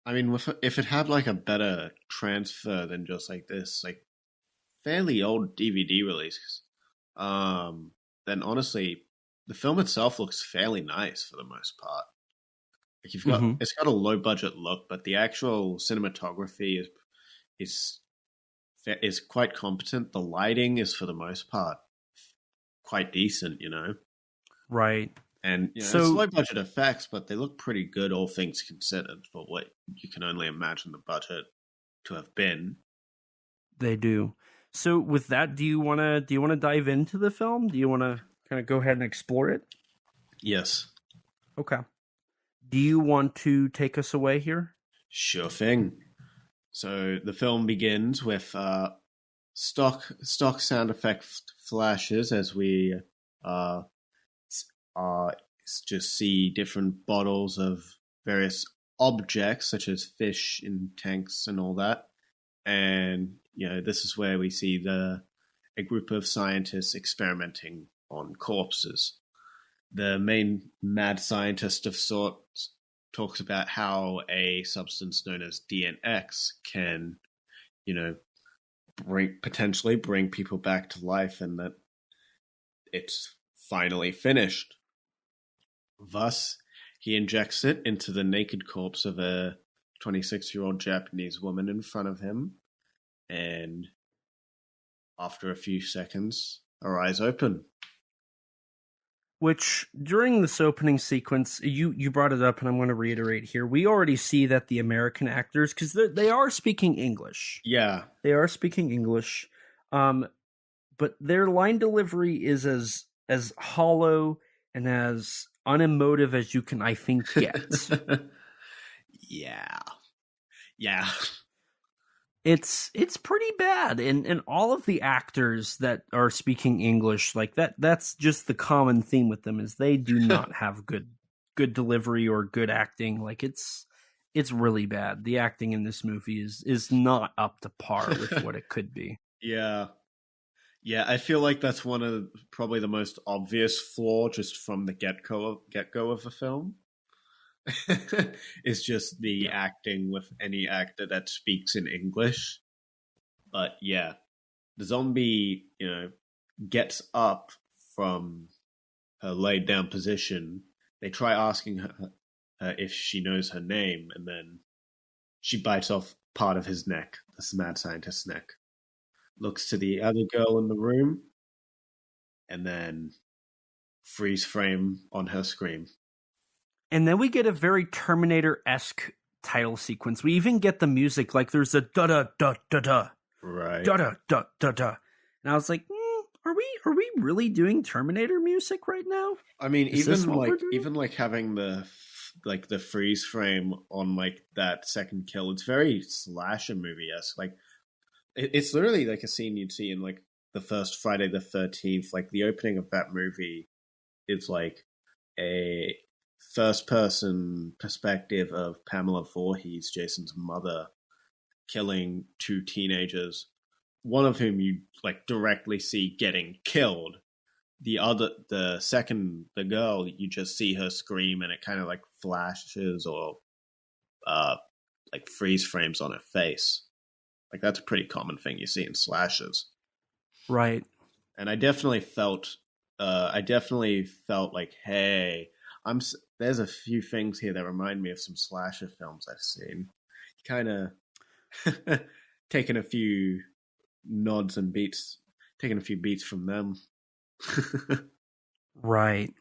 if it had like a better transfer than just like this, like fairly old DVD release, then honestly, the film itself looks fairly nice for the most part. Like it's got a low budget look, but the actual cinematography is quite competent. The lighting is for the most part quite decent, Right. And it's low budget effects, but they look pretty good, all things considered, for what you can only imagine the budget to have been. They do. So with that, do you want to dive into the film? Do you want to kind of go ahead and explore it? Yes. Okay. Do you want to take us away here? Sure thing. So the film begins with stock sound effect flashes as we just see different bottles of various objects, such as fish in tanks and all that. And this is where we see a group of scientists experimenting on corpses. The main mad scientist of sorts talks about how a substance known as DNX can, potentially bring people back to life, and that it's finally finished. Thus, he injects it into the naked corpse of a 26-year-old Japanese woman in front of him, and after a few seconds, her eyes open. Which, during this opening sequence, you brought it up, and I'm going to reiterate here. We already see that the American actors, because they are speaking English. Yeah. They are speaking English. But their line delivery is as hollow and as unemotive as you can, I think, get. Yeah. Yeah. It's pretty bad, and all of the actors that are speaking English, like that's just the common theme with them, is they do not have good delivery or good acting. Like it's really bad. The acting in this movie is not up to par with what it could be. Yeah. Yeah, I feel like that's one of probably the most obvious flaw just from the get-go of the film. It's just the acting with any actor that speaks in English. But yeah, the zombie, gets up from her laid down position. They try asking her if she knows her name, and then she bites off part of his neck, this mad scientist's neck. Looks to the other girl in the room, and then freeze frame on her scream. And then we get a very Terminator-esque title sequence. We even get the music, like there's a da-da-da-da-da. Right. Da-da-da-da-da. And I was like, are we really doing Terminator music right now? I mean, even having the freeze frame on like that second kill, it's very slasher movie-esque. Like it's literally like a scene you'd see in like the first Friday the 13th. Like the opening of that movie is like a first-person perspective of Pamela Voorhees, Jason's mother, killing two teenagers, one of whom you like directly see getting killed. The girl, you just see her scream, and it kind of like flashes or like freeze frames on her face. Like that's a pretty common thing you see in slashers, right? And I definitely felt like, hey, there's a few things here that remind me of some slasher films I've seen. Kind of taking a few nods and beats, taking a few beats from them. Right.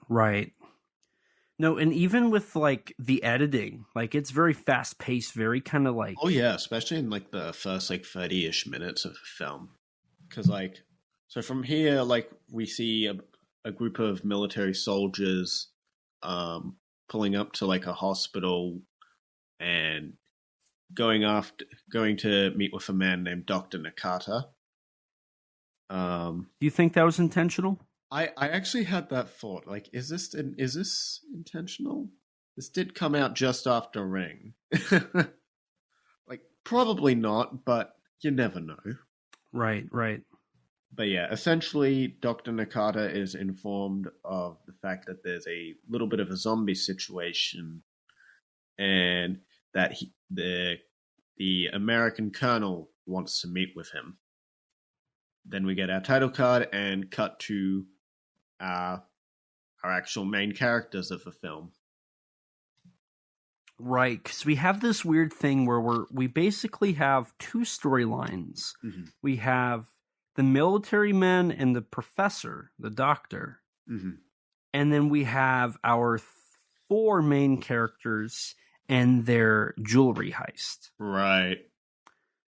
No, and even with like the editing, like it's very fast paced, very kind of like. Oh yeah, especially in like the first like 30-ish minutes of the film, because like so from here like we see a group of military soldiers pulling up to like a hospital and going to meet with a man named Dr. Nakata. Do you think that was intentional? I actually had that thought. Like, is this intentional? This did come out just after Ring. Like, probably not, but you never know. Right. But yeah, essentially, Dr. Nakata is informed of the fact that there's a little bit of a zombie situation, and that the American colonel wants to meet with him. Then we get our title card and cut to our actual main characters of the film. Right, because we have this weird thing where we basically have two storylines. Mm-hmm. We have the military men and the professor, the doctor. Mm-hmm. And then we have our four main characters and their jewelry heist. Right.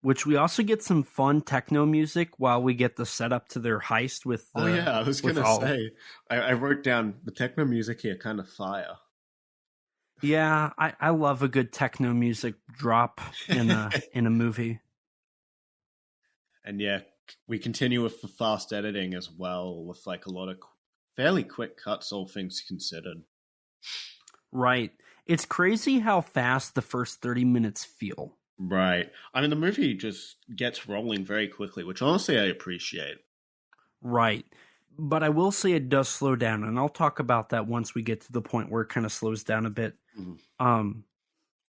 Which we also get some fun techno music while we get the setup to their heist with the, I was going to say, I wrote down the techno music here, kind of fire. Yeah, I love a good techno music drop in a movie. And yeah, we continue with the fast editing as well, with like a lot of fairly quick cuts, all things considered. Right. It's crazy how fast the first 30 minutes feel. Right. I mean, the movie just gets rolling very quickly, which honestly I appreciate. Right. But I will say it does slow down, and I'll talk about that once we get to the point where it kind of slows down a bit. Mm-hmm.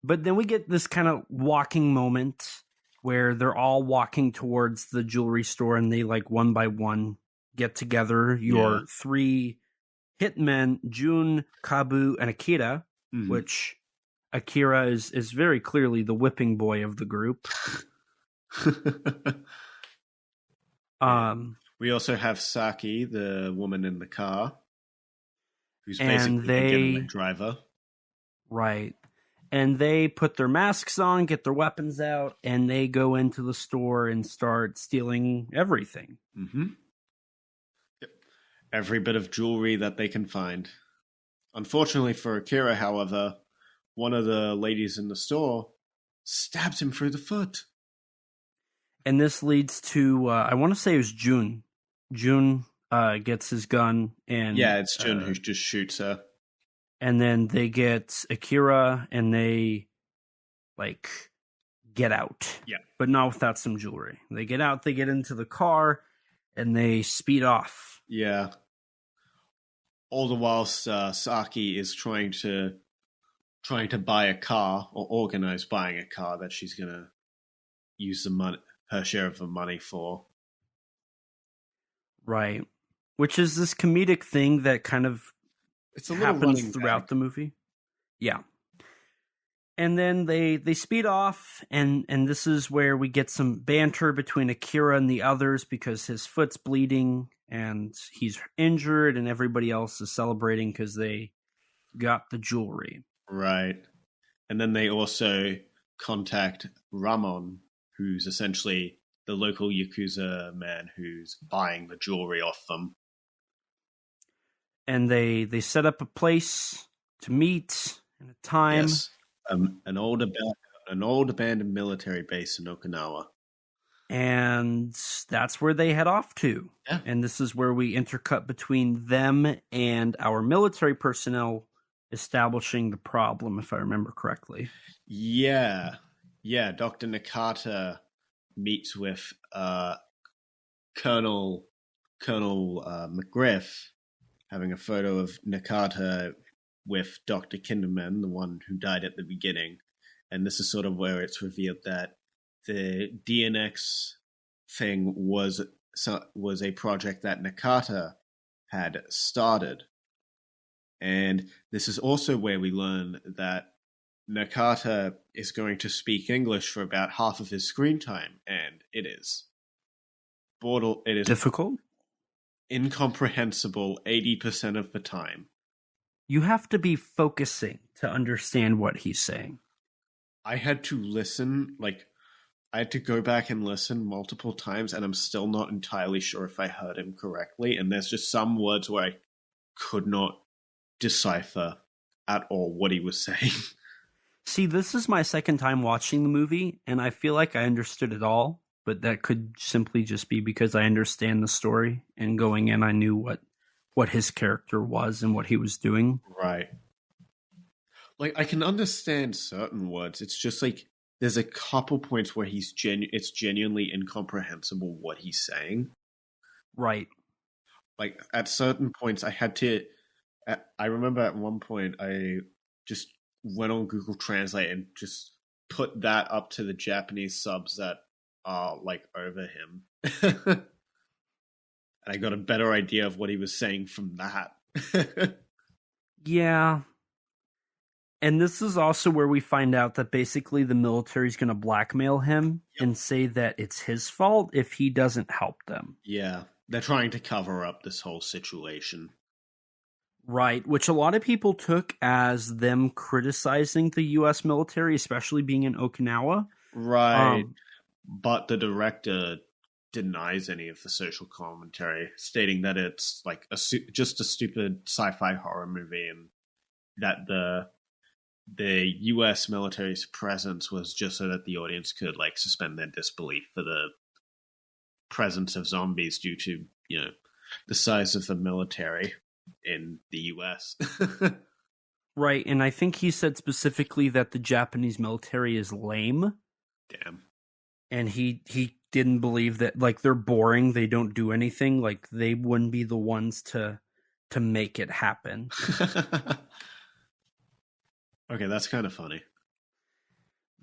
But then we get this kind of walking moment where they're all walking towards the jewelry store, and they like one by one get together. Your three hitmen, Jun, Kabu, and Akira, which Akira is very clearly the whipping boy of the group. We also have Saki, the woman in the car, who's And basically the getaway driver. Right. And they put their masks on, get their weapons out, and they go into the store and start stealing everything. Mm-hmm. Yep. Every bit of jewelry that they can find. Unfortunately for Akira, however, one of the ladies in the store stabs him through the foot. And this leads to, I want to say it was June. June gets his gun. And yeah, it's June who just shoots her. And then they get Akira and they, like, get out. Yeah. But not without some jewelry. They get out, they get into the car, and they speed off. Yeah. All the while, Saki is trying to buy a car, or organize buying a car that she's going to use her share of the money for. Right. Which is this comedic thing that kind of it's a little happens throughout the movie. Yeah. And then they speed off, and this is where we get some banter between Akira and the others because his foot's bleeding and he's injured, and everybody else is celebrating because they got the jewelry. Right. And then they also contact Ramon, who's essentially the local Yakuza man who's buying the jewelry off them. And they set up a place to meet and a time. Yes. An old abandoned military base in Okinawa. And that's where they head off to. Yeah. And this is where we intercut between them and our military personnel establishing the problem, if I remember correctly. Yeah. Yeah, Dr. Nakata meets with Colonel McGriff, having a photo of Nakata with Dr. Kinderman, the one who died at the beginning. And this is sort of where it's revealed that the DNX thing was a project that Nakata had started. And this is also where we learn that Nakata is going to speak English for about half of his screen time, and it is difficult, incomprehensible 80% of the time. You have to be focusing to understand what he's saying. I had to listen, I had to go back and listen multiple times, and I'm still not entirely sure if I heard him correctly, and there's just some words where I could not decipher at all what he was saying. See, this is my second time watching the movie, and I feel like I understood it all, but that could simply just be because I understand the story, and going in I knew what his character was and what he was doing. Right. I can understand certain words. It's just there's a couple points where it's genuinely incomprehensible what he's saying. Right. At certain points I remember at one point I just went on Google Translate and just put that up to the Japanese subs that are over him. And I got a better idea of what he was saying from that. Yeah. And this is also where we find out that basically the military is going to blackmail him and say that it's his fault if he doesn't help them. Yeah. They're trying to cover up this whole situation. Right, which a lot of people took as them criticizing the U.S. military, especially being in Okinawa. Right. But the director denies any of the social commentary, stating that it's just a stupid sci-fi horror movie, and that the U.S. military's presence was just so that the audience could suspend their disbelief for the presence of zombies due to the size of the military in the U.S. Right, and I think he said specifically that the Japanese military is lame. Damn. And he didn't believe that they're boring, they don't do anything, they wouldn't be the ones to make it happen. Okay, that's kind of funny.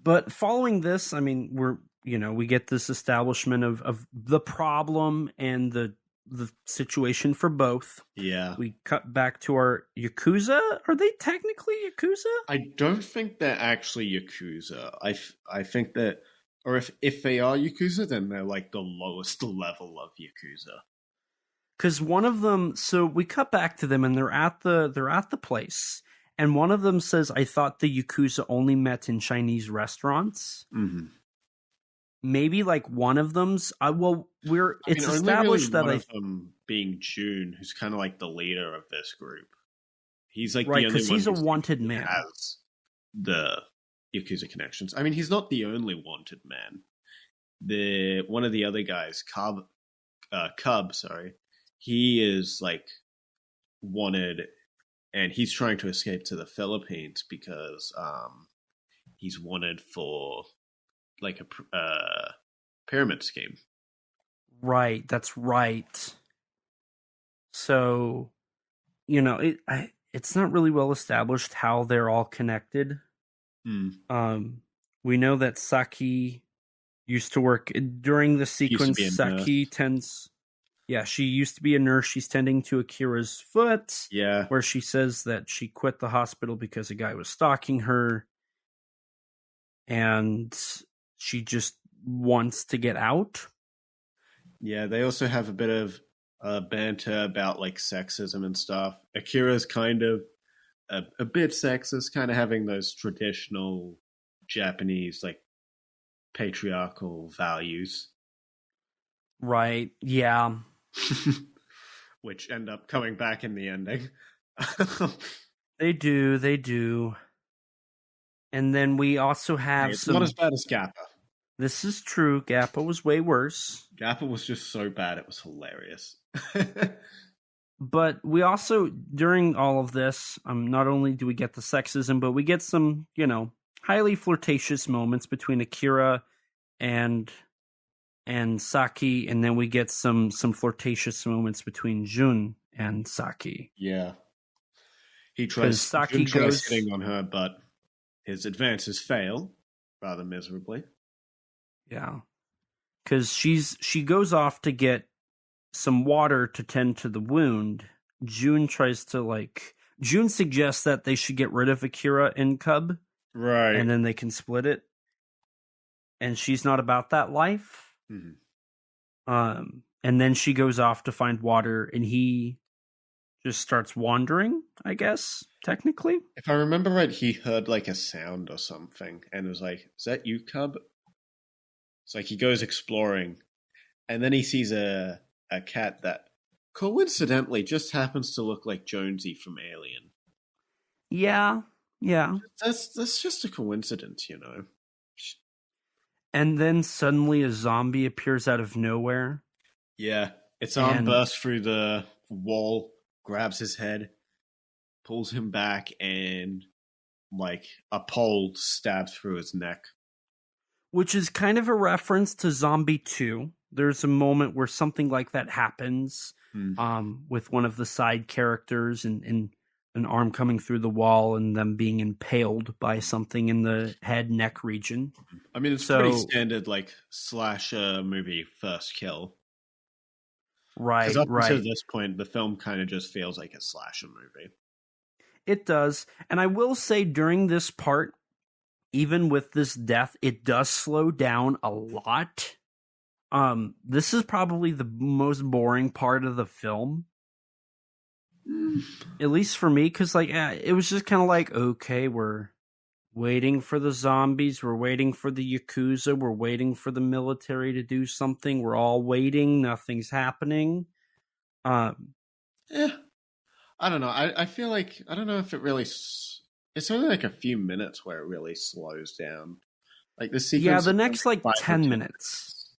But following this, I mean, we get this establishment of the problem and the the situation for both. Yeah. We cut back to our Yakuza. Are they technically Yakuza? I don't think they're actually Yakuza. I think that, or if they are Yakuza, then they're like the lowest level of Yakuza. Because one of them, so we cut back to them, and they're at the place, and one of them says, "I thought the Yakuza only met in Chinese restaurants." Mm-hmm. Maybe like one of them's. It's established that one of them being June, who's kind of like the leader of this group. He's like right, the only one he's a wanted man. Has the Yakuza connections. I mean, he's not the only wanted man. One of the other guys, Cub, sorry, he is like wanted, and he's trying to escape to the Philippines because he's wanted for like a pyramid scheme. Right, that's right. So, it's not really well established how they're all connected. We know that Saki used to work during the sequence. Saki tends, she used to be a nurse. She's tending to Akira's foot. Yeah, where she says that she quit the hospital because a guy was stalking her, and she just wants to get out. Yeah, they also have a bit of banter about like sexism and stuff. Akira's kind of a bit sexist, kind of having those traditional Japanese like patriarchal values. Right, yeah. Which end up coming back in the ending. They do. And then we also have it's not as bad as Gappa. This is true. Gappa was way worse. Gappa was just so bad, it was hilarious. But we also, during all of this, not only do we get the sexism, but we get some, highly flirtatious moments between Akira and Saki, and then we get some flirtatious moments between Jun and Saki. Yeah. Jun tries hitting on her, but his advances fail rather miserably. Yeah. Because she goes off to get some water to tend to the wound. Jun suggests that they should get rid of Akira and Cub. Right. And then they can split it. And she's not about that life. Mm-hmm. And then she goes off to find water, and he just starts wandering, I guess, technically. If I remember right, he heard like a sound or something and was like, "Is that you, Cub?" It's like he goes exploring, and then he sees a cat that coincidentally just happens to look like Jonesy from Alien. Yeah. That's just a coincidence, And then suddenly a zombie appears out of nowhere. Yeah, its arm bursts through the wall, grabs his head, pulls him back, and like a pole stabs through his neck. Which is kind of a reference to Zombie 2. There's a moment where something like that happens with one of the side characters and an arm coming through the wall and them being impaled by something in the head neck region. I mean, it's pretty standard like slasher movie first kill. Right, because up until this point, the film kind of just feels like a slasher movie. It does. And I will say during this part, even with this death, it does slow down a lot. This is probably the most boring part of the film. At least for me, because it was just kind of like, okay, we're waiting for the zombies, we're waiting for the Yakuza, we're waiting for the military to do something, we're all waiting, nothing's happening. I don't know. I feel like, I don't know if it really... It's only like a few minutes where it really slows down. Like the sequence... Yeah, the next 10 minutes.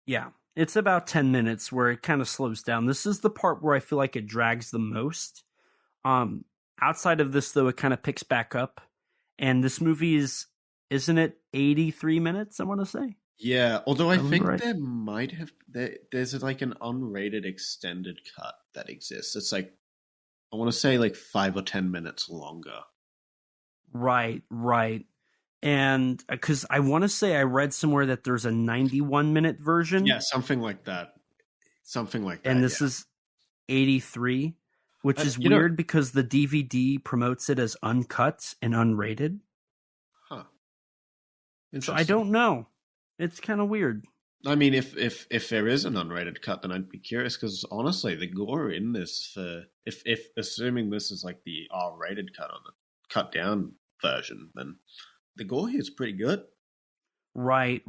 Yeah, it's about 10 minutes where it kind of slows down. This is the part where I feel like it drags the most. Outside of this, though, it kind of picks back up. And this movie isn't it 83 minutes, I want to say? Yeah, although I think there might have... There's like an unrated extended cut that exists. It's like, I want to say 5 or 10 minutes longer. Right. And because I want to say I read somewhere that there's a 91-minute version. Yeah, something like that. Something like that. And this is 83, which is weird because the DVD promotes it as uncut and unrated. Huh. So I don't know. It's kind of weird. I mean, if there is an unrated cut, then I'd be curious because honestly, the gore in this, if assuming this is like the R-rated cut on the cut down version, then the gore here is pretty good. Right.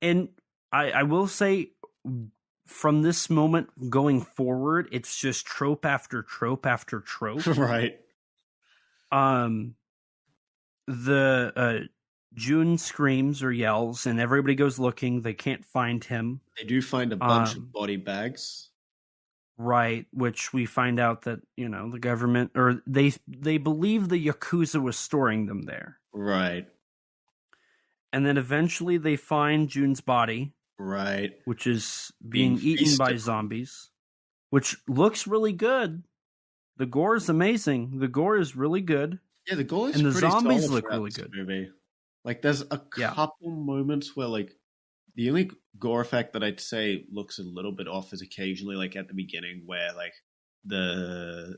And I will say, from this moment going forward, it's just trope after trope after trope. Right. June screams or yells, and everybody goes looking. They can't find him. They do find a bunch of body bags. Right, which we find out that, the government, or they believe the Yakuza was storing them there. Right. And then eventually they find June's body. Right. Which is being eaten by zombies, which looks really good. The gore is amazing. The gore is really good. Yeah, the gore is and the pretty zombies solid look really good. Movie. Like, there's a couple moments where, like, the only gore effect that I'd say looks a little bit off is occasionally, like, at the beginning where, like, the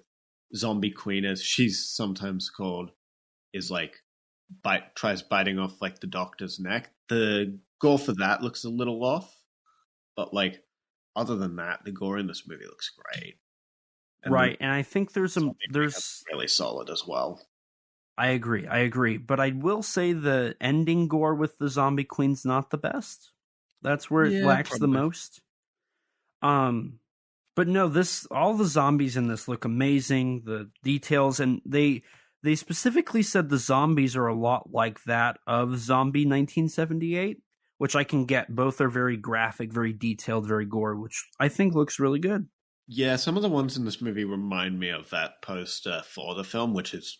zombie queen, as she's sometimes called, is, like, tries biting off, like, the doctor's neck. The gore for that looks a little off. But, like, other than that, the gore in this movie looks great. And and I think there's really solid as well. I agree. But I will say the ending gore with the zombie queen's not the best. That's where it lacks the most. But no, all the zombies in this look amazing. The details, and they specifically said the zombies are a lot like that of Zombie 1978, which I can get. Both are very graphic, very detailed, very gore, which I think looks really good. Yeah, some of the ones in this movie remind me of that poster for the film, which is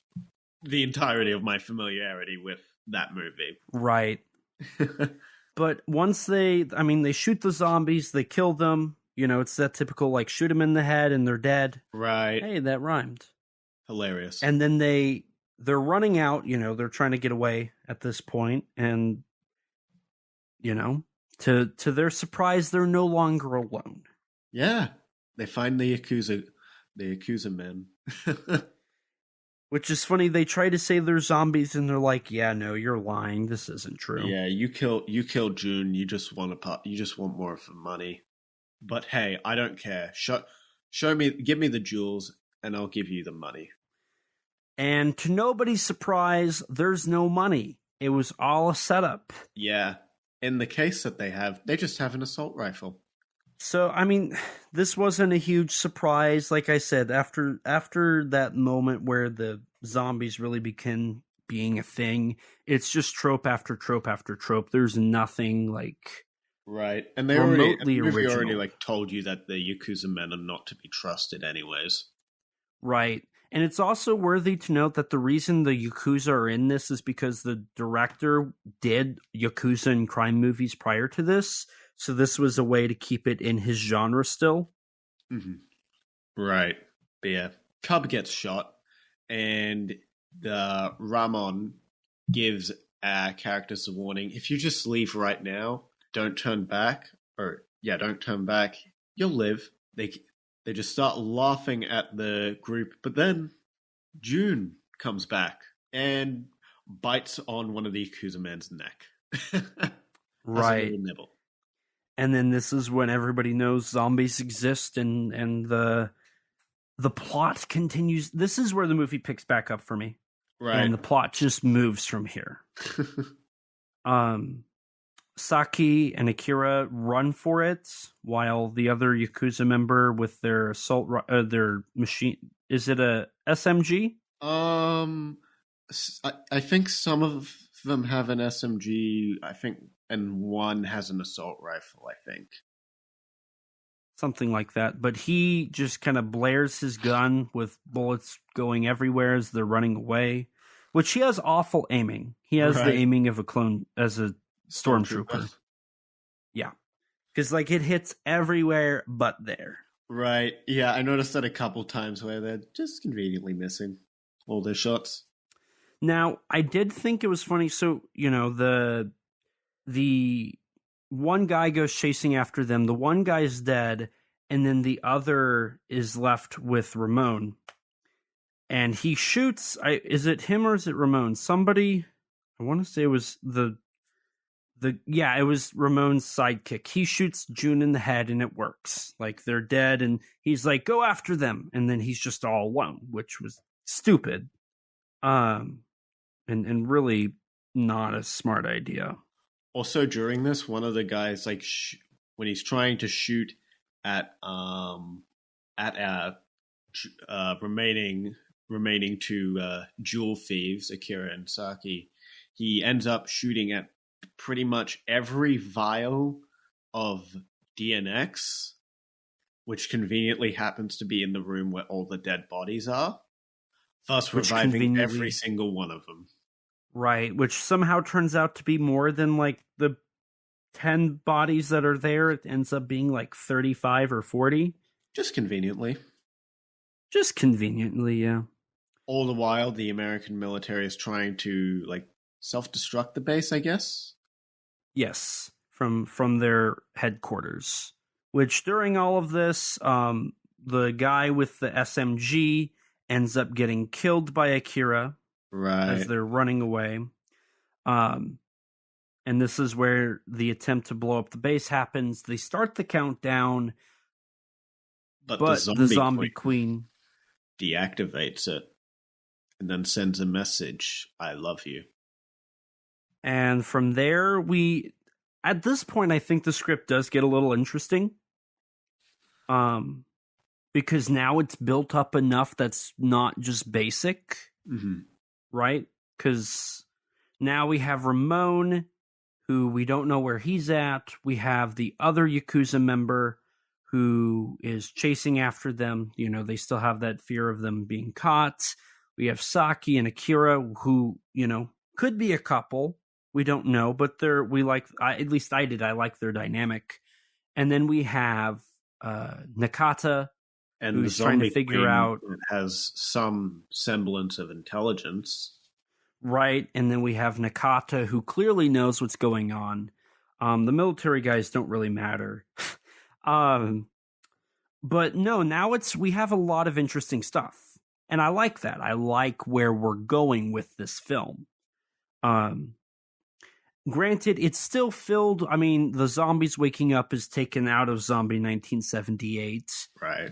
the entirety of my familiarity with that movie. Right. But once they shoot the zombies, they kill them. It's that typical, like, shoot them in the head and they're dead. Right. Hey, that rhymed. Hilarious. And then they're running out, they're trying to get away at this point, and, to their surprise, they're no longer alone. Yeah. They find the Yakuza men. Which is funny. They try to say they're zombies, and they're like, "Yeah, no, you're lying. This isn't true." Yeah, you killed June. You just want more of the money. But hey, I don't care. Show me, give me the jewels, and I'll give you the money. And to nobody's surprise, there's no money. It was all a setup. Yeah. In the case that they just have an assault rifle. So, this wasn't a huge surprise. Like I said, after that moment where the zombies really begin being a thing, it's just trope after trope after trope. There's nothing like and they remotely already like told you that the Yakuza men are not to be trusted anyways. Right. And it's also worthy to note that the reason the Yakuza are in this is because the director did Yakuza and crime movies prior to this. So this was a way to keep it in his genre still. Mm-hmm. Right. But yeah, Cub gets shot, and the Ramon gives our characters a warning. If you just leave right now, don't turn back, you'll live. They just start laughing at the group, but then June comes back and bites on one of the Yakuza men's neck. Right. A little nibble. And then this is when everybody knows zombies exist, and the plot continues. This is where the movie picks back up for me. Right. And the plot just moves from here. Saki and Akira run for it, while the other Yakuza member with their assault, their machine, is it a SMG? I think some of them have an SMG, I think, and one has an assault rifle, I think. Something like that. But he just kind of blares his gun with bullets going everywhere as they're running away, which he has awful aiming. He has the aiming of a clone as a stormtrooper. Yeah. Because, like, it hits everywhere but there. Right. Yeah, I noticed that a couple times where they're just conveniently missing all their shots. Now, I did think it was funny. So, the one guy goes chasing after them. The one guy's dead. and then the other is left with Ramon. And he shoots. Is it him or is it Ramon? Somebody. I want to say it was it was Ramon's sidekick. He shoots June in the head and it works. Like they're dead and he's like, go after them. And then he's just all alone, which was stupid. And really not a smart idea. Also during this, one of the guys, like when he's trying to shoot at remaining two jewel thieves, Akira and Saki, he ends up shooting at pretty much every vial of DNX, which conveniently happens to be in the room where all the dead bodies are, thus reviving every single one of them. Right, which somehow turns out to be more than like the 10 bodies that are there. It ends up being like 35 or 40. Just conveniently, yeah. All the while, the American military is trying to like self-destruct the base, I guess. Yes, from their headquarters. Which during all of this, the guy with the SMG ends up getting killed by Akira, right, as they're running away. And this is where the attempt to blow up the base happens. They start the countdown, but the zombie queen deactivates it and then sends a message, I love you. And from there, at this point, I think the script does get a little interesting. Because now it's built up enough that's not just basic, right? Because now we have Ramon, who we don't know where he's at. We have the other Yakuza member who is chasing after them. You know, they still have that fear of them being caught. We have Saki and Akira, who, you know, could be a couple. We don't know, but at least I did. I like their dynamic. And then we have Nakata, and who's trying to figure out. It has some semblance of intelligence. Right. And then we have Nakata, who clearly knows what's going on. The military guys don't really matter. But no, now we have a lot of interesting stuff. And I like that. I like where we're going with this film. Granted, it's still filled. I mean, the zombies waking up is taken out of Zombie 1978. Right.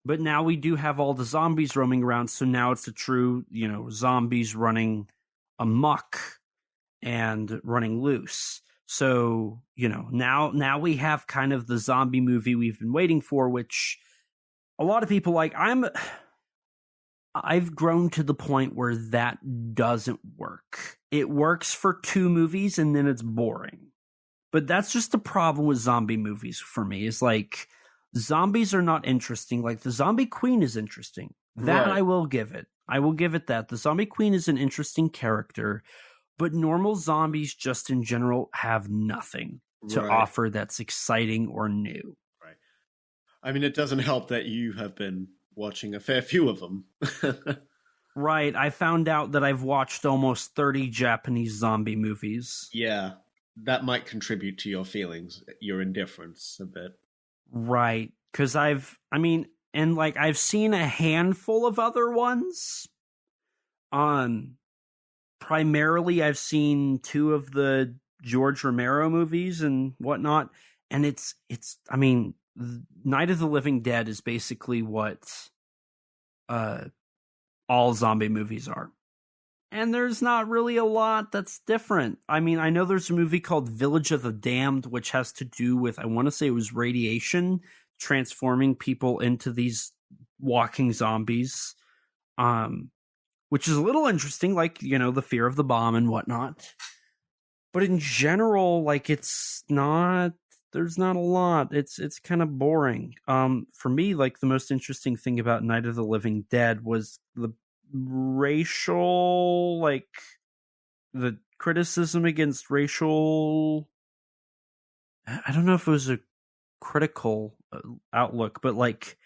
But now we do have all the zombies roaming around. So now it's a true, you know, zombies running amok and running loose. So, you know, now we have kind of the zombie movie we've been waiting for, which a lot of people like. I've grown to the point where that doesn't work. It works for 2 movies and then it's boring. But that's just the problem with zombie movies for me. Is like zombies are not interesting. Like the Zombie Queen is interesting. That right. I will give it. I will give it that. The Zombie Queen is an interesting character, but normal zombies just in general have nothing to offer that's exciting or new. Right. I mean, it doesn't help that you have been watching a fair few of them. Right. I found out that I've watched almost 30 Japanese zombie movies. Yeah. That might contribute to your feelings, your indifference a bit. Right. Because I've seen a handful of other ones. Primarily, I've seen 2 of the George Romero movies and whatnot. And Night of the Living Dead is basically what all zombie movies are. And there's not really a lot that's different. I mean, I know there's a movie called Village of the Damned, which has to do with, I want to say it was radiation transforming people into these walking zombies, which is a little interesting, like, you know, the fear of the bomb and whatnot. But in general, like, there's not a lot. It's kind of boring. For me, like, the most interesting thing about Night of the Living Dead was the racial, like, the criticism against racial. I don't know if it was a critical outlook, but like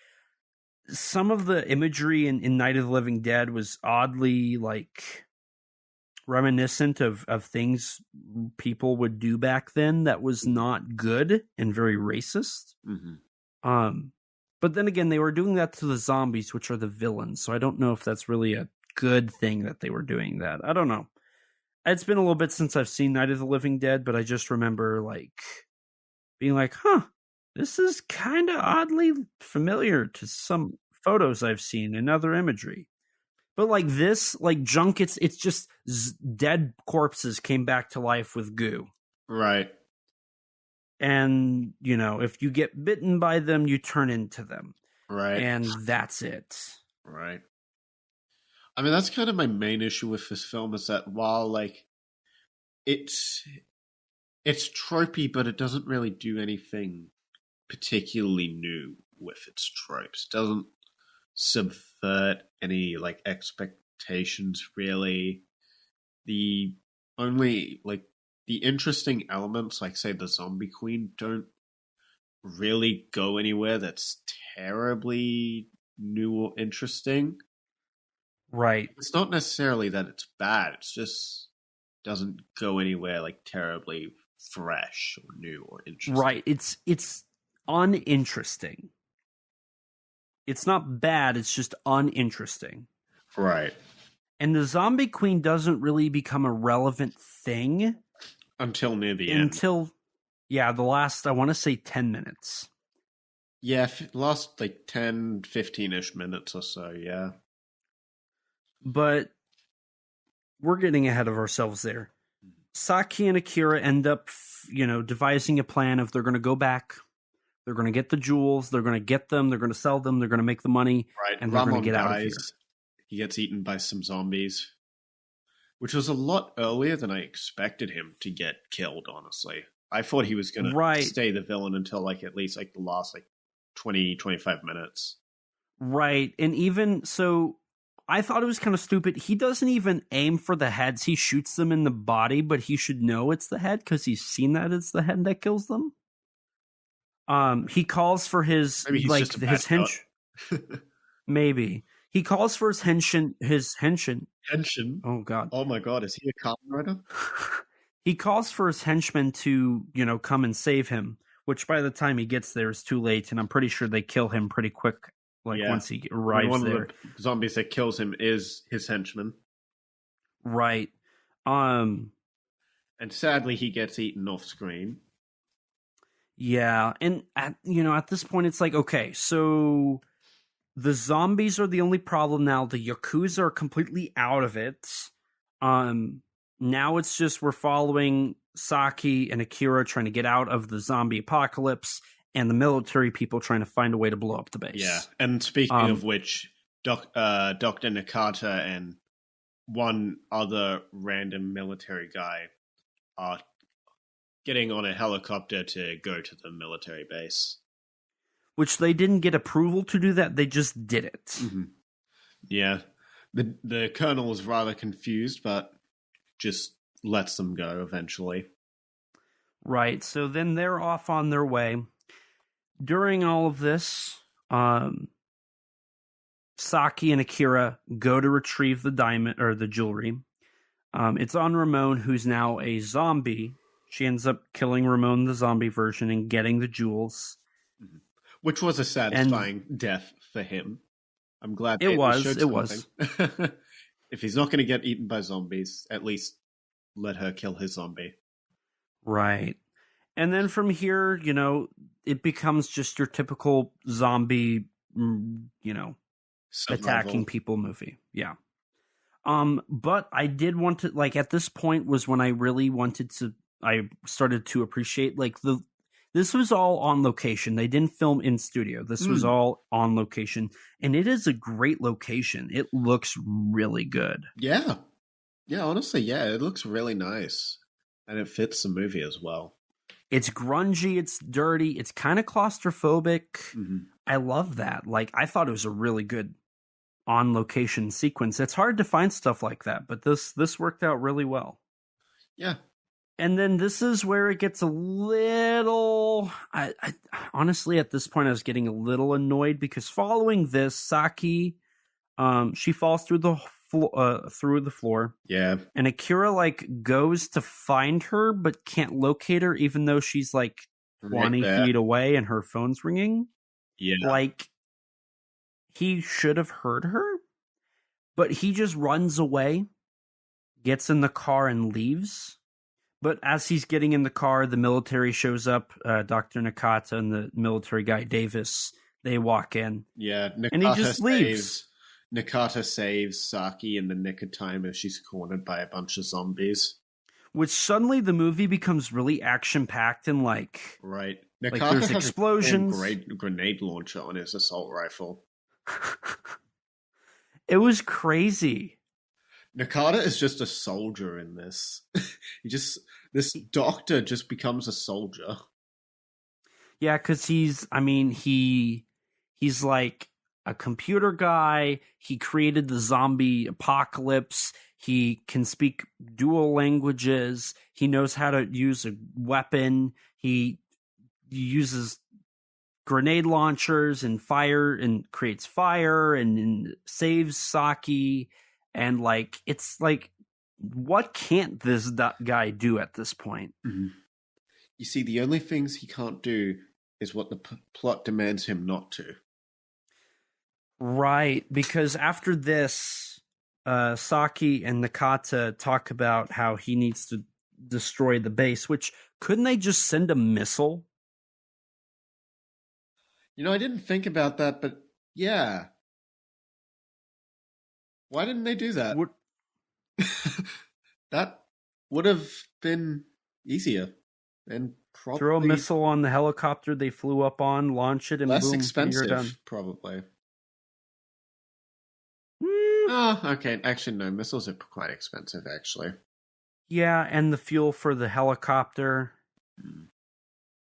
some of the imagery in Night of the Living Dead was oddly like reminiscent of things people would do back then that was not good and very racist. Mm-hmm. But then again, they were doing that to the zombies, which are the villains. So I don't know if that's really a good thing that they were doing that. I don't know. It's been a little bit since I've seen Night of the Living Dead, but I just remember like being like, this is kind of oddly familiar to some photos I've seen and other imagery. But like this, like junk, it's just dead corpses came back to life with goo. Right. And, if you get bitten by them, you turn into them. Right. And that's it. Right. I mean, that's kind of my main issue with this film is that while, like, it's tropey, but it doesn't really do anything particularly new with its tropes. It doesn't subvert any, like, expectations, really. The only, like, the interesting elements, like, say, the Zombie Queen, don't really go anywhere that's terribly new or interesting. Right. It's not necessarily that it's bad. It's just doesn't go anywhere, like, terribly fresh or new or interesting. Right. It's uninteresting. It's not bad. It's just uninteresting. Right. And the Zombie Queen doesn't really become a relevant thing until near the end. Until, the last, I want to say 10 minutes. Yeah, last like 10, 15-ish minutes or so, yeah. But we're getting ahead of ourselves there. Saki and Akira end up, devising a plan of they're going to go back. They're going to get the jewels. They're going to get them. They're going to sell them. They're going to make the money. Right. And they're going to get out of here. He gets eaten by some zombies, which was a lot earlier than I expected him to get killed, honestly. I thought he was going to stay the villain until, like, at least, like, the last, like, 20, 25 minutes. Right. And even so, I thought it was kind of stupid. He doesn't even aim for the heads. He shoots them in the body, but he should know it's the head because he's seen that it's the head that kills them. He calls for his, like, his hench. Maybe. He calls for his henshin. Henshin? Oh, God. Oh, my God. Is he a Kamen Rider? He calls for his henchmen to, come and save him, which by the time he gets there is too late, and I'm pretty sure they kill him pretty quick, once he arrives one there. Of the zombies that kills him is his henchman. Right. And sadly, he gets eaten off screen. Yeah, and at this point, it's like, okay, so the zombies are the only problem now. The Yakuza are completely out of it. Now it's just we're following Saki and Akira trying to get out of the zombie apocalypse, and the military people trying to find a way to blow up the base. Yeah, and speaking of which, Dr. Nakata and one other random military guy are getting on a helicopter to go to the military base. Which they didn't get approval to do that, they just did it. Mm-hmm. Yeah, the colonel is rather confused, but just lets them go eventually. Right, so then they're off on their way. During all of this, Saki and Akira go to retrieve the diamond or the jewelry. It's on Ramon, who's now a zombie. She ends up killing Ramon, the zombie version, and getting the jewels. Which was a satisfying death for him. I'm glad it was. If he's not going to get eaten by zombies, at least let her kill his zombie. Right. And then from here, it becomes just your typical zombie, attacking people movie. Yeah. But I did want to, like, at this point was when I really I started to appreciate, like, this was all on location. They didn't film in studio. This was all on location. And it is a great location. It looks really good. Yeah. Yeah, honestly, yeah, it looks really nice. And it fits the movie as well. It's grungy, it's dirty, it's kind of claustrophobic. Mm-hmm. I love that. Like, I thought it was a really good on-location sequence. It's hard to find stuff like that, but this worked out really well. Yeah. And then this is where it gets a little... I honestly, at this point, I was getting a little annoyed because following this, Saki, she falls through the floor. Yeah. And Akira, like, goes to find her, but can't locate her, even though she's, like, 20 feet away and her phone's ringing. Yeah. Like, he should have heard her, but he just runs away, gets in the car, and leaves. But as he's getting in the car, the military shows up. Dr. Nakata and the military guy, Davis, they walk in. Yeah, and he just leaves. Nakata saves Saki in the nick of time as she's cornered by a bunch of zombies. Which suddenly the movie becomes really action-packed and like... Right. Nakata Nakata there's has explosions. a grenade launcher on his assault rifle. It was crazy. Nakata is just a soldier in this. This doctor just becomes a soldier. Yeah, because he's like a computer guy. He created the zombie apocalypse. He can speak dual languages. He knows how to use a weapon. He uses grenade launchers and fire and creates fire and saves Saki. And like, it's like, what can't this guy do at this point? Mm-hmm. You see, the only things he can't do is what the plot demands him not to. Right, because after this, Saki and Nakata talk about how he needs to destroy the base, which couldn't they just send a missile? You know, I didn't think about that, but yeah. Why didn't they do that? That would have been easier and probably throw a missile on the helicopter they flew up on, launch it, and less boom, expensive, you're done. Probably. Oh, okay. Actually, no. Missiles are quite expensive, actually. Yeah, and the fuel for the helicopter.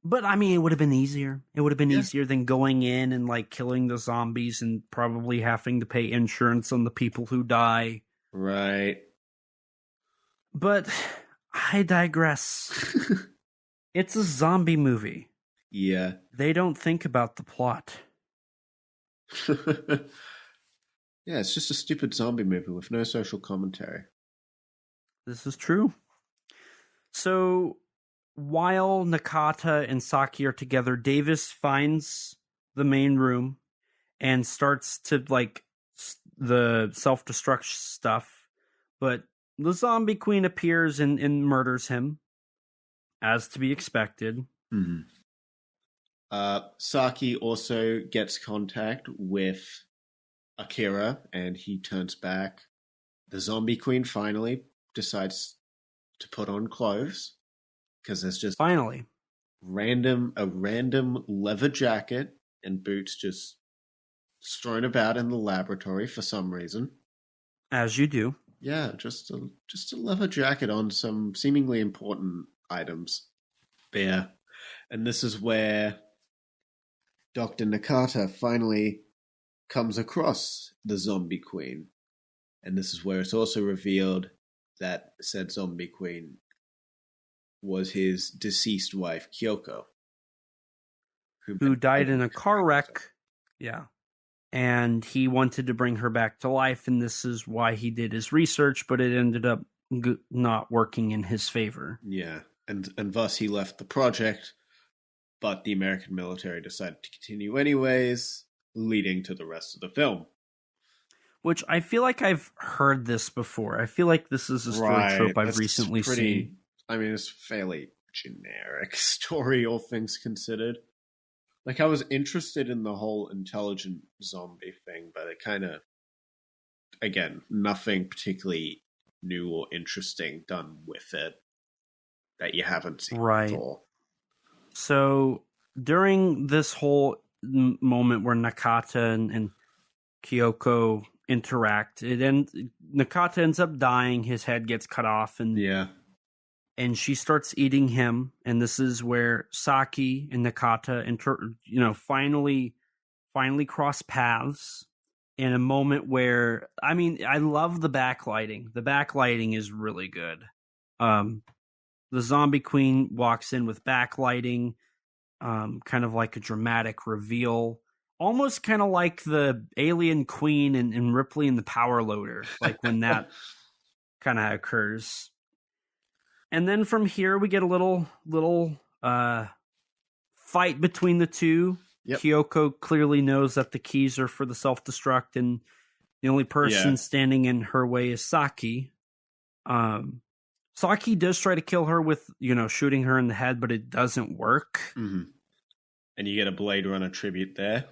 But, I mean, it would have been easier. It would have been easier than going in and, like, killing the zombies and probably having to pay insurance on the people who die. Right. But I digress. It's a zombie movie. Yeah. They don't think about the plot. Yeah, it's just a stupid zombie movie with no social commentary. This is true. So, while Nakata and Saki are together, Davis finds the main room and starts to, like, the self-destruct stuff. But the zombie queen appears and murders him, as to be expected. Mm-hmm. Saki also gets contact with Akira, and he turns back. The zombie queen finally decides to put on clothes, because there's just finally a random leather jacket and boots just strewn about in the laboratory for some reason. As you do. Yeah, just a leather jacket on some seemingly important items there. And this is where Dr. Nakata finally comes across the zombie queen. And this is where it's also revealed that said zombie queen was his deceased wife, Kyoko. Who died in a car wreck. Yeah. And he wanted to bring her back to life, and this is why he did his research, but it ended up not working in his favor. Yeah, and thus he left the project, but the American military decided to continue anyways, leading to the rest of the film. Which I feel like I've heard this before. I feel like this is a story trope I've recently seen. I mean, it's a fairly generic story, all things considered. Like, I was interested in the whole intelligent zombie thing, but it kind of, again, nothing particularly new or interesting done with it that you haven't seen before. So, during this whole moment where Nakata and Kyoko interact, Nakata ends up dying, his head gets cut off, and she starts eating him, and this is where Saki and Nakata finally cross paths in a moment where, I mean, I love the backlighting. The backlighting is really good. The zombie queen walks in with backlighting, kind of like a dramatic reveal, almost kind of like the alien queen in Ripley and the Power Loader, like when that kind of occurs. And then from here, we get a little fight between the two. Yep. Kyoko clearly knows that the keys are for the self-destruct, and the only person standing in her way is Saki. Saki does try to kill her with, shooting her in the head, but it doesn't work. Mm-hmm. And you get a Blade Runner tribute there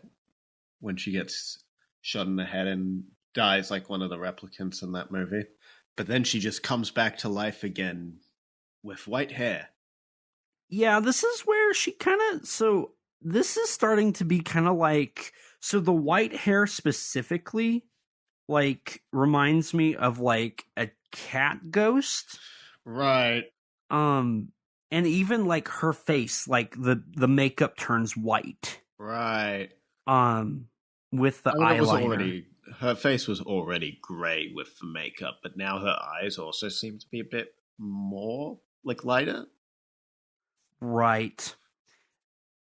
when she gets shot in the head and dies like one of the replicants in that movie. But then she just comes back to life again with white hair. Yeah, this is where she this is starting to be kind of like, so the white hair specifically, like, reminds me of like a cat ghost. Right. And even like her face, like the makeup turns white. Right. With the eyeliner. Her face was already gray with the makeup, but now her eyes also seem to be a bit more like lighter. Right.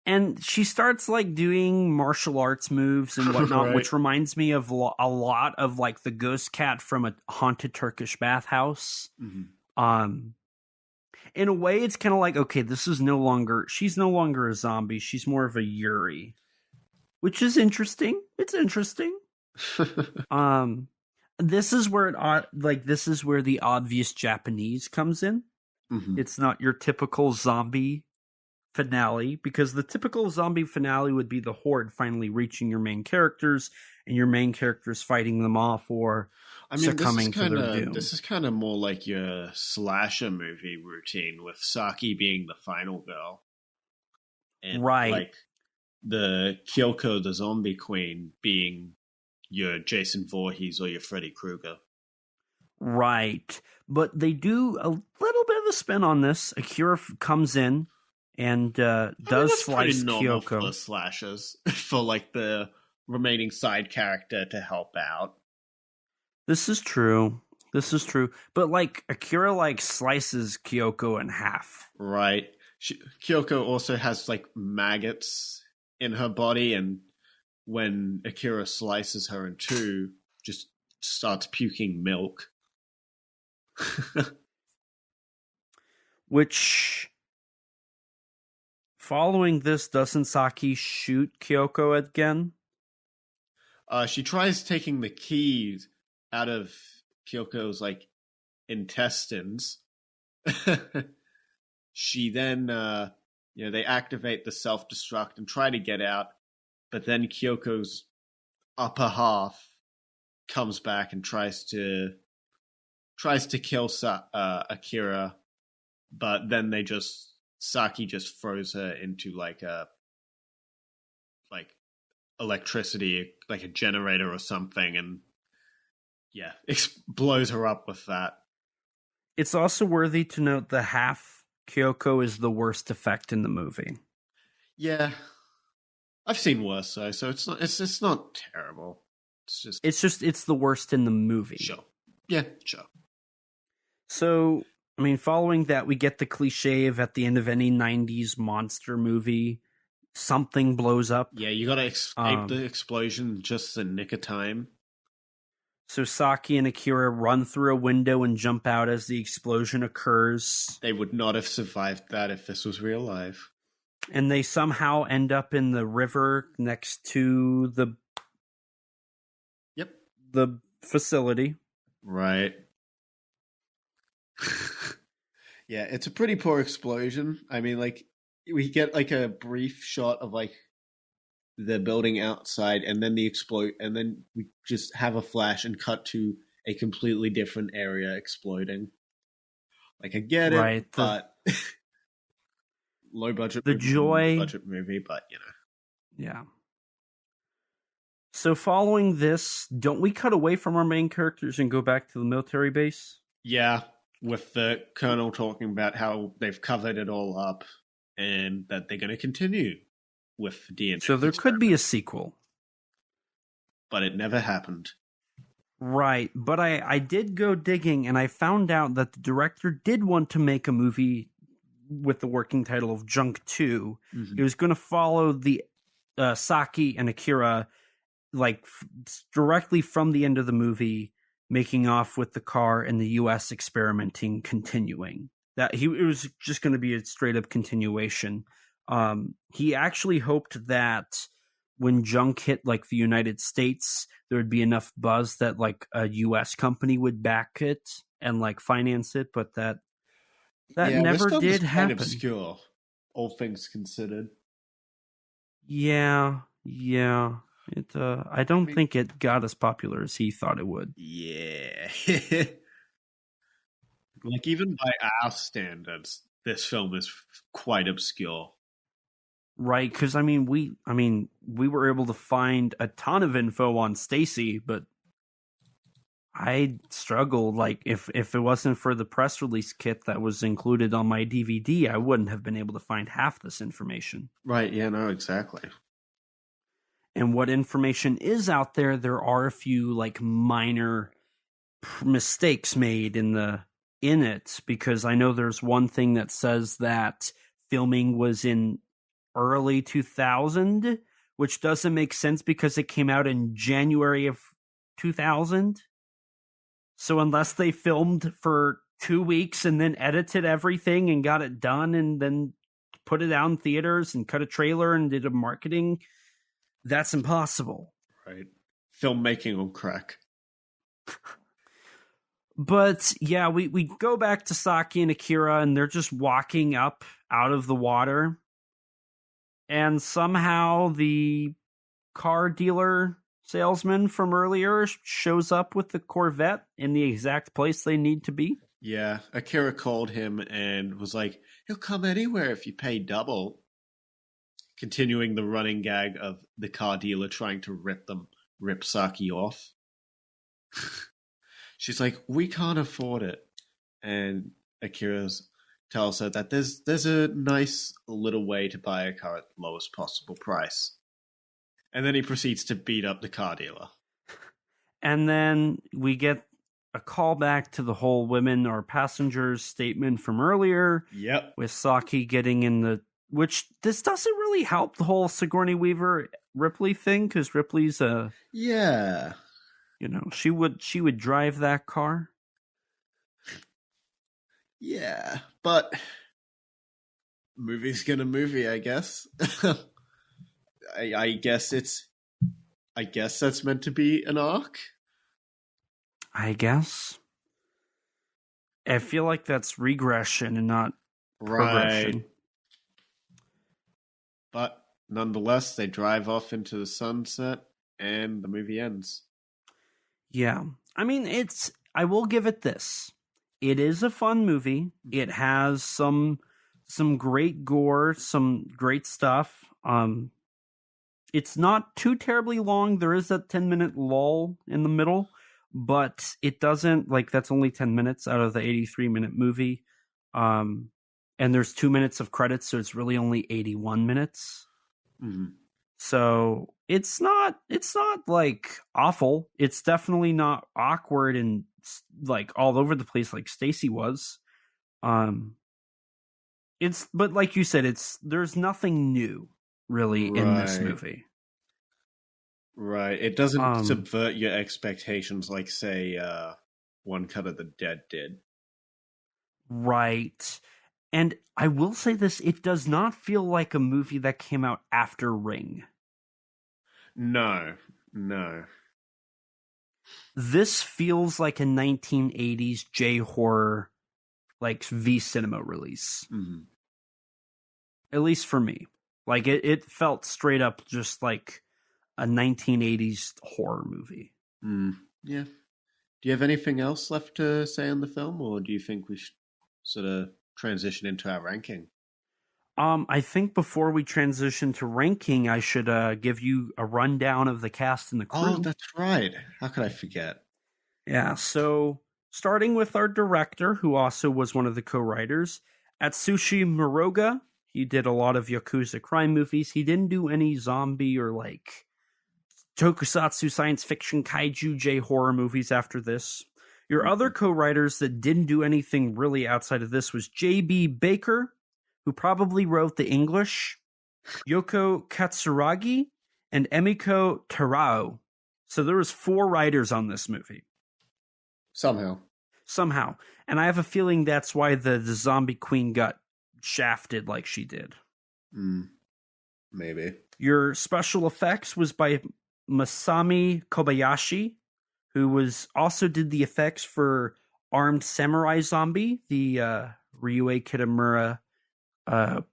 And she starts like doing martial arts moves and whatnot, Right. which reminds me of a lot of like the ghost cat from a haunted Turkish bathhouse. Mm-hmm. In a way, it's kind of like, okay, she's no longer a zombie. She's more of a Yuri, which is interesting. It's interesting. This is where this is where the obvious Japanese comes in. Mm-hmm. It's not your typical zombie finale, because the typical zombie finale would be the Horde finally reaching your main characters and your main characters fighting them off or succumbing to their doom. This is kind of more like your slasher movie routine, with Saki being the final girl. And right. Like the Kyoko, the zombie queen, being your Jason Voorhees or your Freddy Krueger. Right. But they do a little bit of a spin on this. Akira comes in and does slice Kyoko. For slashers, for like the remaining side character to help out. This is true. But like Akira like slices Kyoko in half. Right. Kyoko also has like maggots in her body, and when Akira slices her in two, just starts puking milk. Which, following this, doesn't Saki shoot Kyoko again? She tries taking the keys out of Kyoko's like intestines. She then, they activate the self-destruct and try to get out, but then Kyoko's upper half comes back and tries to kill Akira, but then Saki just throws her into like electricity, like a generator or something, and blows her up with that. It's also worthy to note the half Kyoko is the worst effect in the movie. Yeah, I've seen worse, so it's not terrible. It's the worst in the movie. Sure. Yeah, sure. So, I mean, following that, we get the cliche of at the end of any 90s monster movie, something blows up. Yeah, you gotta escape the explosion just in nick of time. So Saki and Akira run through a window and jump out as the explosion occurs. They would not have survived that if this was real life. And they somehow end up in the river next to the facility. Right. Yeah, it's a pretty poor explosion. I mean, like, we get like a brief shot of like the building outside, and then and then we just have a flash and cut to a completely different area exploding. Like, I get it, right, but low budget movie, but Yeah. So following this, don't we cut away from our main characters and go back to the military base? Yeah, with the colonel talking about how they've covered it all up and that they're going to continue with DNA. So there could be a sequel. But it never happened. Right, but I did go digging and I found out that the director did want to make a movie with the working title of Junk 2. Mm-hmm. It was going to follow the Saki and Akira directly from the end of the movie, making off with the car and the U.S. experimenting continuing. It was just going to be a straight up continuation. He actually hoped that when junk hit like the United States, there would be enough buzz that like a US company would back it and like finance it, but that never did happen. Quite obscure, all things considered. Yeah. I don't think it got as popular as he thought it would. Yeah. Like, even by our standards, this film is quite obscure. Right, because we were able to find a ton of info on Stacy, but I struggled. Like, if it wasn't for the press release kit that was included on my DVD, I wouldn't have been able to find half this information. Right, yeah, no, exactly. And what information is out there, there are a few like minor mistakes made in it, because I know there's one thing that says that filming was in early 2000, which doesn't make sense because it came out in January of 2000. So unless they filmed for 2 weeks and then edited everything and got it done and then put it out in theaters and cut a trailer and did a marketing, that's impossible. Right. Filmmaking on crack. But yeah, we go back to Saki and Akira, and they're just walking up out of the water. And somehow the car dealer salesman from earlier shows up with the Corvette in the exact place they need to be. Yeah, Akira called him and was like, he'll come anywhere if you pay double. Continuing the running gag of the car dealer trying to rip Saki off. She's like, we can't afford it. And Akira tells her that there's a nice little way to buy a car at the lowest possible price. And then he proceeds to beat up the car dealer. And then we get a callback to the whole women are passengers statement from earlier. Yep. With Saki getting in the... Which, this doesn't really help the whole Sigourney Weaver Ripley thing, because Ripley's a... Yeah. You know, she would drive that car. Yeah, but movie's gonna movie, I guess. I guess that's meant to be an arc. I guess. I feel like that's regression and not progression. Right. But nonetheless, they drive off into the sunset and the movie ends. Yeah. I mean, I will give it this. It is a fun movie. It has some great gore, some great stuff. It's not too terribly long. There is a 10-minute lull in the middle, but it doesn't, like, that's only 10 minutes out of the 83-minute movie. And there's 2 minutes of credits, so it's really only 81 minutes. Mm-hmm. So it's not like awful. It's definitely not awkward and like all over the place like Stacy was. But like you said, there's nothing new really in this movie. Right. It doesn't subvert your expectations like, say, One Cut of the Dead did. Right. And I will say this, it does not feel like a movie that came out after Ring. No. This feels like a 1980s J-horror, like, V-cinema release. Mm-hmm. At least for me. Like, it felt straight up just like a 1980s horror movie. Yeah. Do you have anything else left to say on the film, or do you think we should sort of transition into our ranking? I think before we transition to ranking, I should give you a rundown of the cast and the crew. Oh, that's right. How could I forget? Yeah, so starting with our director, who also was one of the co-writers, Atsushi Moroga. He did a lot of Yakuza crime movies. He didn't do any zombie or like tokusatsu science fiction kaiju J-horror movies after this. Your other co-writers that didn't do anything really outside of this was J.B. Baker, who probably wrote The English, Yoko Katsuragi, and Emiko Terao. So there was 4 writers on this movie. Somehow. And I have a feeling that's why the zombie queen got shafted like she did. Maybe. Your special effects was by Masami Kobayashi, who also did the effects for Armed Samurai Zombie, the Ryuhei Kitamura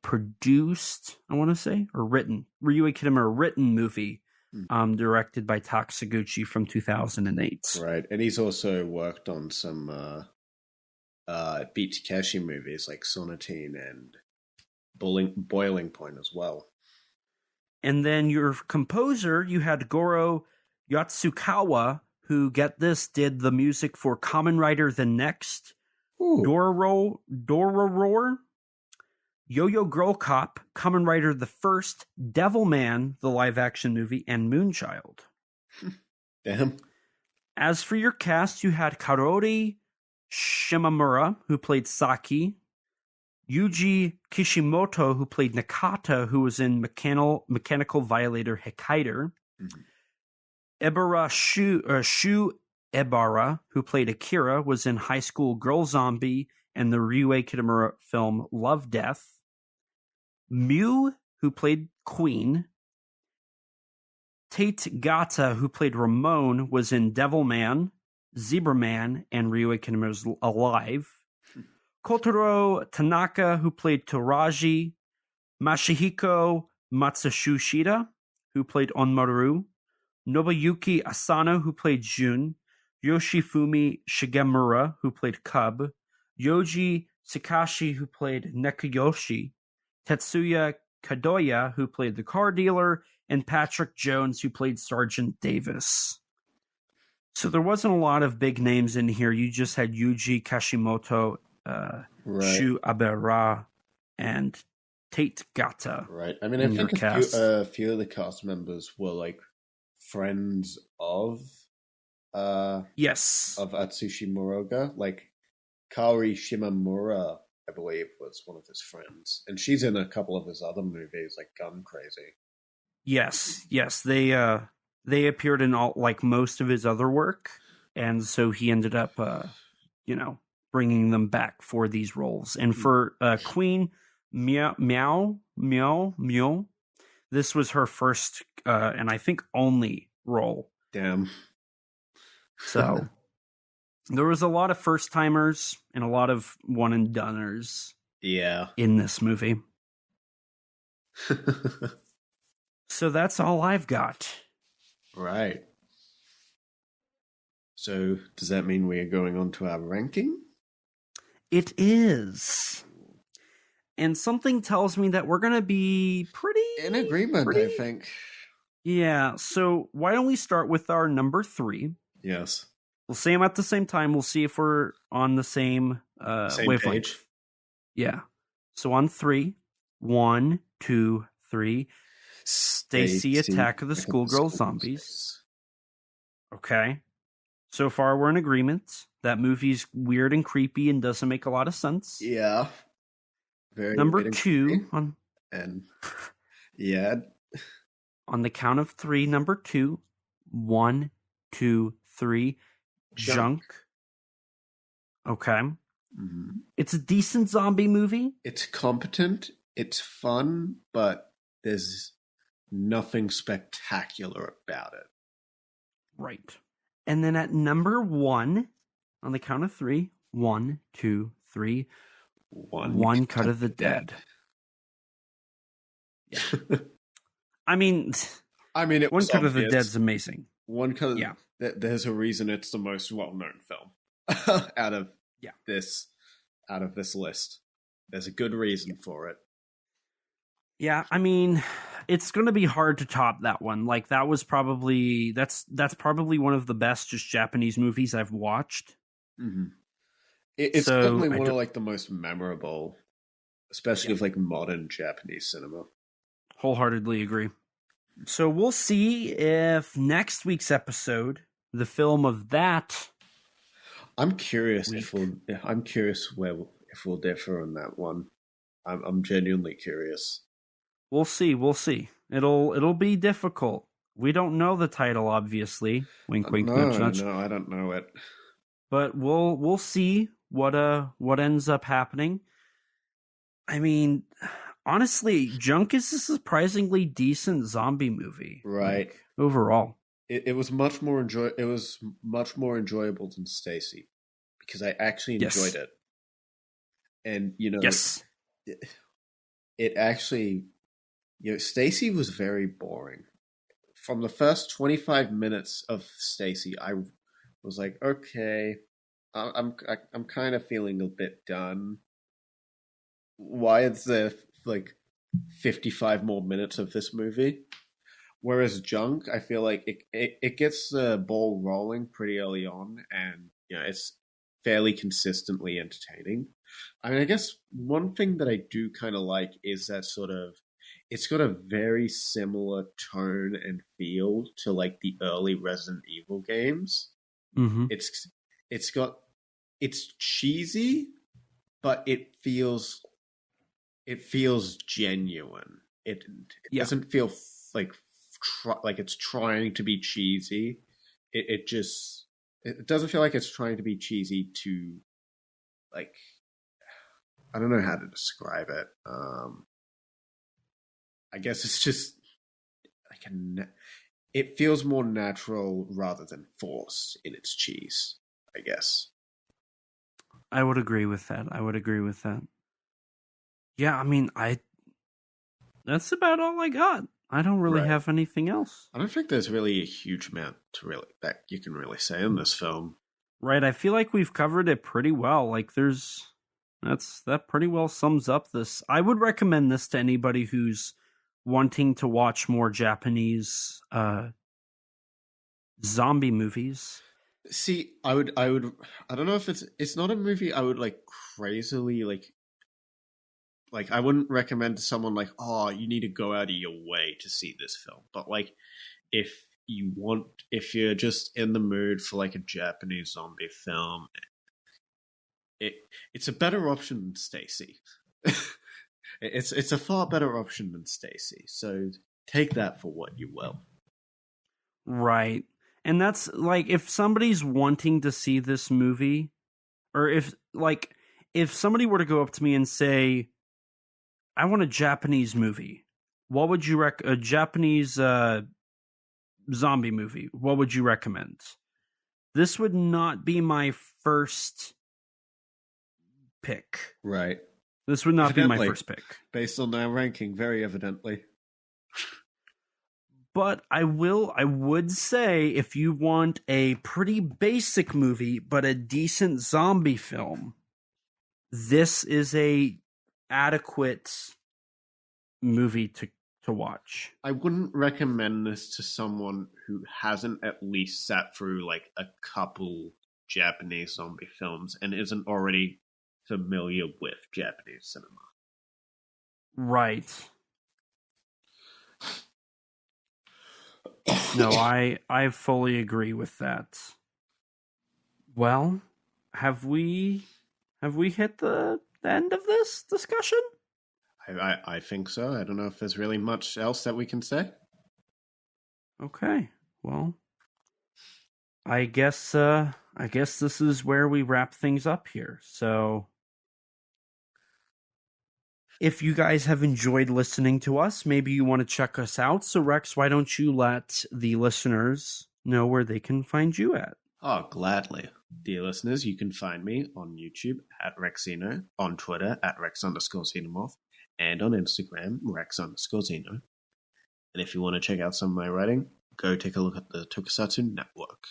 produced, I want to say, or written. Ryuhei Kitamura written movie, directed by Takasuguchi from 2008. Right, and he's also worked on some Beat Takeshi movies like Sonatine and Boiling Point as well. And then your composer, you had Goro Yatsukawa, who, get this, did the music for Kamen Rider The Next, Dororo, Yo-Yo Girl Cop, Kamen Rider The First, Devilman, the live-action movie, and Moonchild. Damn. As for your cast, you had Karori Shimamura, who played Saki, Yuji Kishimoto, who played Nakata, who was in Mechanical Violator Hikaider, Shu Ebara, who played Akira, was in High School Girl Zombie and the Ryuhei Kitamura film Love Death, Mew, who played Queen, Tate Gata, who played Ramon, was in Devilman, Zebraman, and Ryuhei Kitamura's Alive, Kotaro Tanaka, who played Toraji, Masahiko Matsushita, who played Onmaru, Nobuyuki Asano, who played Jun, Yoshifumi Shigemura, who played Cub, Yoji Sakashi, who played Nekayoshi, Tetsuya Kadoya, who played the car dealer, and Patrick Jones, who played Sergeant Davis. So there wasn't a lot of big names in here. You just had Yuji Kashimoto, Shu Abera, and Tate Gata. Right. I mean, I think a few of the cast members were like friends of yes, of Atsushi Moroga. Like Kaori Shimamura, I believe, was one of his friends, and she's in a couple of his other movies, like Gun Crazy. Yes, they appeared in most of his other work, and so he ended up, bringing them back for these roles. And for Queen Meow, this was her first and I think only role. Damn. So there was a lot of first timers and a lot of one and doners. Yeah. In this movie. So that's all I've got. Right. So does that mean we are going on to our ranking? It is. And something tells me that we're going to be pretty... in agreement, I think. Yeah, so why don't we start with our number 3? Yes. We'll say them at the same time. We'll see if we're on the same wavelength. Page. Yeah. So on 3. 1, 2, 3. Stacy Attack of the Schoolgirl Zombies. Okay. So far, we're in agreement. That movie's weird and creepy and doesn't make a lot of sense. Yeah. Very number 2. Yeah. On the count of 3, number 2. 1, 2, 3. Junk. Okay. Mm-hmm. It's a decent zombie movie. It's competent. It's fun, but there's nothing spectacular about it. Right. And then at number 1, on the count of 3, 1, 2, 3, One Cut of the Dead. Yeah. I mean, it One was Cut obvious. of the Dead's amazing. One Cut of there's a reason it's the most well-known film out of this list. There's a good reason for it. Yeah, I mean, it's going to be hard to top that one. Like that was probably that's probably one of the best just Japanese movies I've watched. Mm-hmm. It's definitely one of like the most memorable, especially of like modern Japanese cinema. Wholeheartedly agree. So we'll see if next week's episode, the film of that. I'm curious if we'll differ on that one. I'm genuinely curious. We'll see. It'll be difficult. We don't know the title, obviously. Wink, wink, nudge, nudge. No, I don't know it. But we'll see what ends up happening. I mean, honestly, Junk is a surprisingly decent zombie movie. Right. Like, overall. It was much more enjoyable than Stacy, because I actually enjoyed it. And yes, it actually, Stacy was very boring. From the first 25 minutes of Stacy, I was like, okay, I'm kind of feeling a bit done. Why is there like 55 more minutes of this movie? Whereas Junk, I feel like it gets the ball rolling pretty early on, and it's fairly consistently entertaining. I mean, I guess one thing that I do kind of like is that it's got a very similar tone and feel to like the early Resident Evil games. Mm-hmm. It's cheesy, but it feels genuine. It doesn't feel like it's trying to be cheesy. It doesn't feel like it's trying to be cheesy to, like, I don't know how to describe it. I guess it's just like it feels more natural rather than forced in its cheese, I guess. I would agree with that. Yeah, I mean, that's about all I got. I don't really have anything else. I don't think there's really a huge amount that you can really say in this film. Right, I feel like we've covered it pretty well. Like, that pretty well sums up this. I would recommend this to anybody who's wanting to watch more Japanese zombie movies. See, I don't know if it's not a movie I would like crazily like I wouldn't recommend to someone like, oh, you need to go out of your way to see this film. But like, if you're just in the mood for like a Japanese zombie film, it's a better option than Stacy. It's a far better option than Stacy. So take that for what you will. Right. And that's like, if somebody's wanting to see this movie, or if somebody were to go up to me and say, I want a Japanese movie, what would you a Japanese zombie movie, what would you recommend? This would not be my first pick. Right. This would not be my first pick. Based on our ranking, very evidently. But I would say, if you want a pretty basic movie but a decent zombie film, this is a adequate movie to watch. I wouldn't recommend this to someone who hasn't at least sat through like a couple Japanese zombie films and isn't already familiar with Japanese cinema. Right. No, I fully agree with that. Well, have we hit the end of this discussion? I think so. I don't know if there's really much else that we can say. Okay. Well, I guess this is where we wrap things up here. So, if you guys have enjoyed listening to us, maybe you want to check us out. So, Rex, why don't you let the listeners know where they can find you at? Oh, gladly. Dear listeners, you can find me on YouTube at Rexino, on Twitter at Rex_Xenomorph, and on Instagram, Rex_Xeno. And if you want to check out some of my writing, go take a look at the Tokusatsu Network.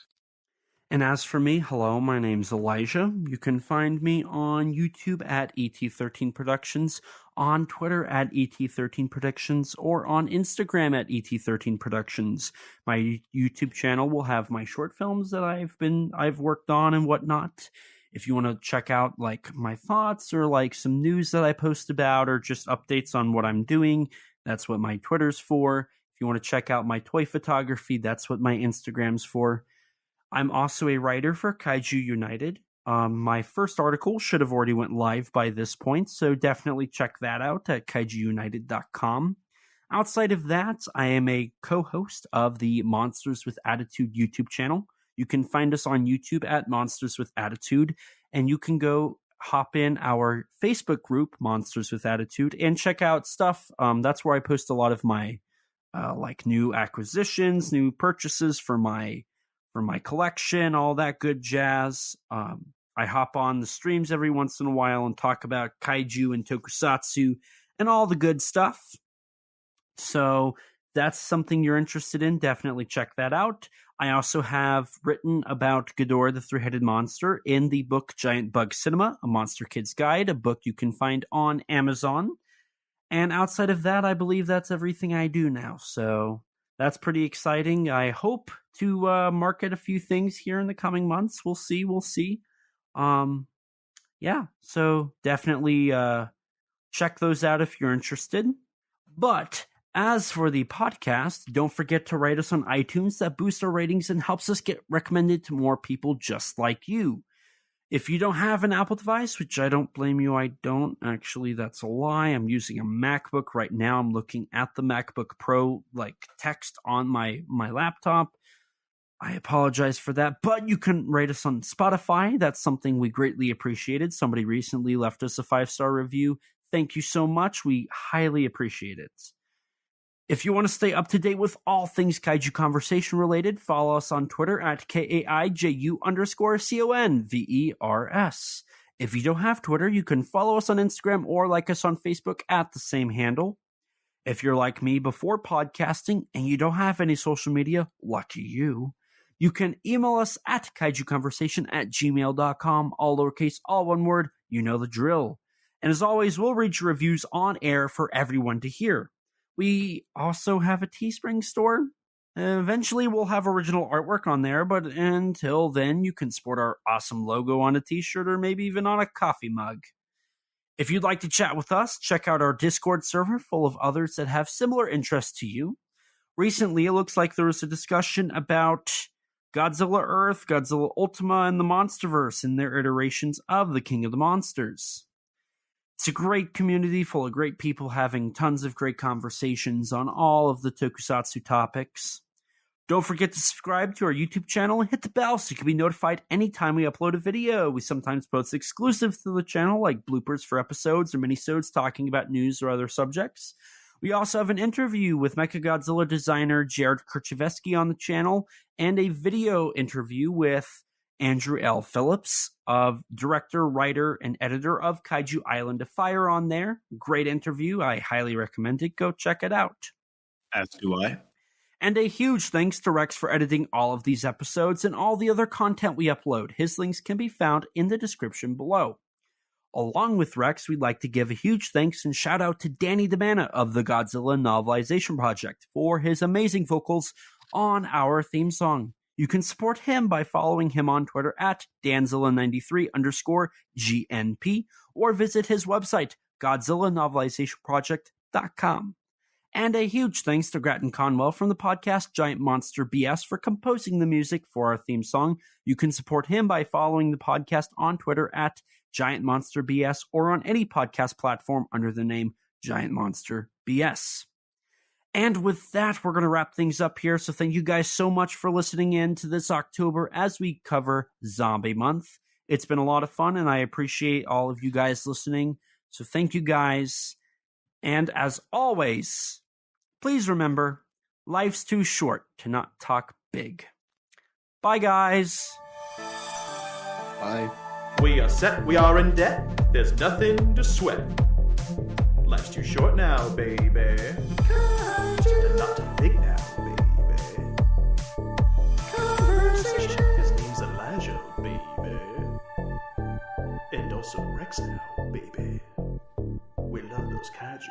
And as for me, hello, my name's Elijah. You can find me on YouTube at ET13 Productions, on Twitter at ET13 Productions, or on Instagram at ET13 Productions. My YouTube channel will have my short films that I've worked on and whatnot. If you want to check out like my thoughts or like some news that I post about or just updates on what I'm doing, that's what my Twitter's for. If you want to check out my toy photography, that's what my Instagram's for. I'm also a writer for Kaiju United. My first article should have already went live by this point, so definitely check that out at kaijuunited.com. Outside of that, I am a co-host of the Monsters with Attitude YouTube channel. You can find us on YouTube at Monsters with Attitude, and you can go hop in our Facebook group, Monsters with Attitude, and check out stuff. That's where I post a lot of my like new acquisitions, new purchases for my collection, all that good jazz. I hop on the streams every once in a while and talk about kaiju and tokusatsu and all the good stuff. So that's something you're interested in, definitely check that out. I also have written about Ghidorah the Three-Headed Monster in the book Giant Bug Cinema, a Monster Kid's Guide, a book you can find on Amazon. And outside of that, I believe that's everything I do now. So that's pretty exciting. I hope to market a few things here in the coming months. We'll see. Yeah, so definitely check those out if you're interested. But as for the podcast, don't forget to rate us on iTunes. That boosts our ratings and helps us get recommended to more people just like you. If you don't have an Apple device, which I don't blame you, I don't. Actually, that's a lie. I'm using a MacBook right now. I'm looking at the MacBook Pro, like text on my laptop. I apologize for that, but you can rate us on Spotify. That's something we greatly appreciated. Somebody recently left us a 5-star review. Thank you so much. We highly appreciate it. If you want to stay up to date with all things Kaiju Conversation related, follow us on Twitter at KAIJU_CONVERS. If you don't have Twitter, you can follow us on Instagram or like us on Facebook at the same handle. If you're like me before podcasting and you don't have any social media, lucky you. You can email us at kaijuconversation@gmail.com, all lowercase, all one word, you know the drill. And as always, we'll read your reviews on air for everyone to hear. We also have a Teespring store. Eventually, we'll have original artwork on there, but until then, you can sport our awesome logo on a t-shirt or maybe even on a coffee mug. If you'd like to chat with us, check out our Discord server full of others that have similar interests to you. Recently, it looks like there was a discussion about Godzilla Earth, Godzilla Ultima, and the Monsterverse in their iterations of the King of the Monsters. It's a great community full of great people having tons of great conversations on all of the tokusatsu topics. Don't forget to subscribe to our YouTube channel and hit the bell so you can be notified anytime we upload a video. We sometimes post exclusive to the channel, like bloopers for episodes or minisodes talking about news or other subjects. We also have an interview with Mechagodzilla designer Jared Kerchevsky on the channel, and a video interview with Andrew L. Phillips, director, writer, and editor of Kaiju Island of Fire on there. Great interview. I highly recommend it. Go check it out. As do I. And a huge thanks to Rex for editing all of these episodes and all the other content we upload. His links can be found in the description below. Along with Rex, we'd like to give a huge thanks and shout out to Danny DeManna of the Godzilla Novelization Project for his amazing vocals on our theme song. You can support him by following him on Twitter at Danzilla93_GNP or visit his website, GodzillaNovelizationProject.com. And a huge thanks to Grattan Conwell from the podcast Giant Monster BS for composing the music for our theme song. You can support him by following the podcast on Twitter at Giant Monster BS or on any podcast platform under the name Giant Monster BS. And with that, we're going to wrap things up here. So thank you guys so much for listening in to this October as we cover Zombie Month. It's been a lot of fun, and I appreciate all of you guys listening. So thank you guys. And as always, please remember, life's too short to not talk big. Bye, guys. Bye. We are set, we are in debt, there's nothing to sweat. Life's too short now, baby. Kaiju, not too big now, baby. Conversation. His name's Elijah, baby. And also Rex now, baby. We love those kaiju, baby.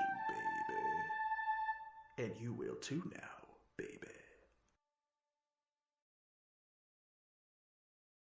And you will too now.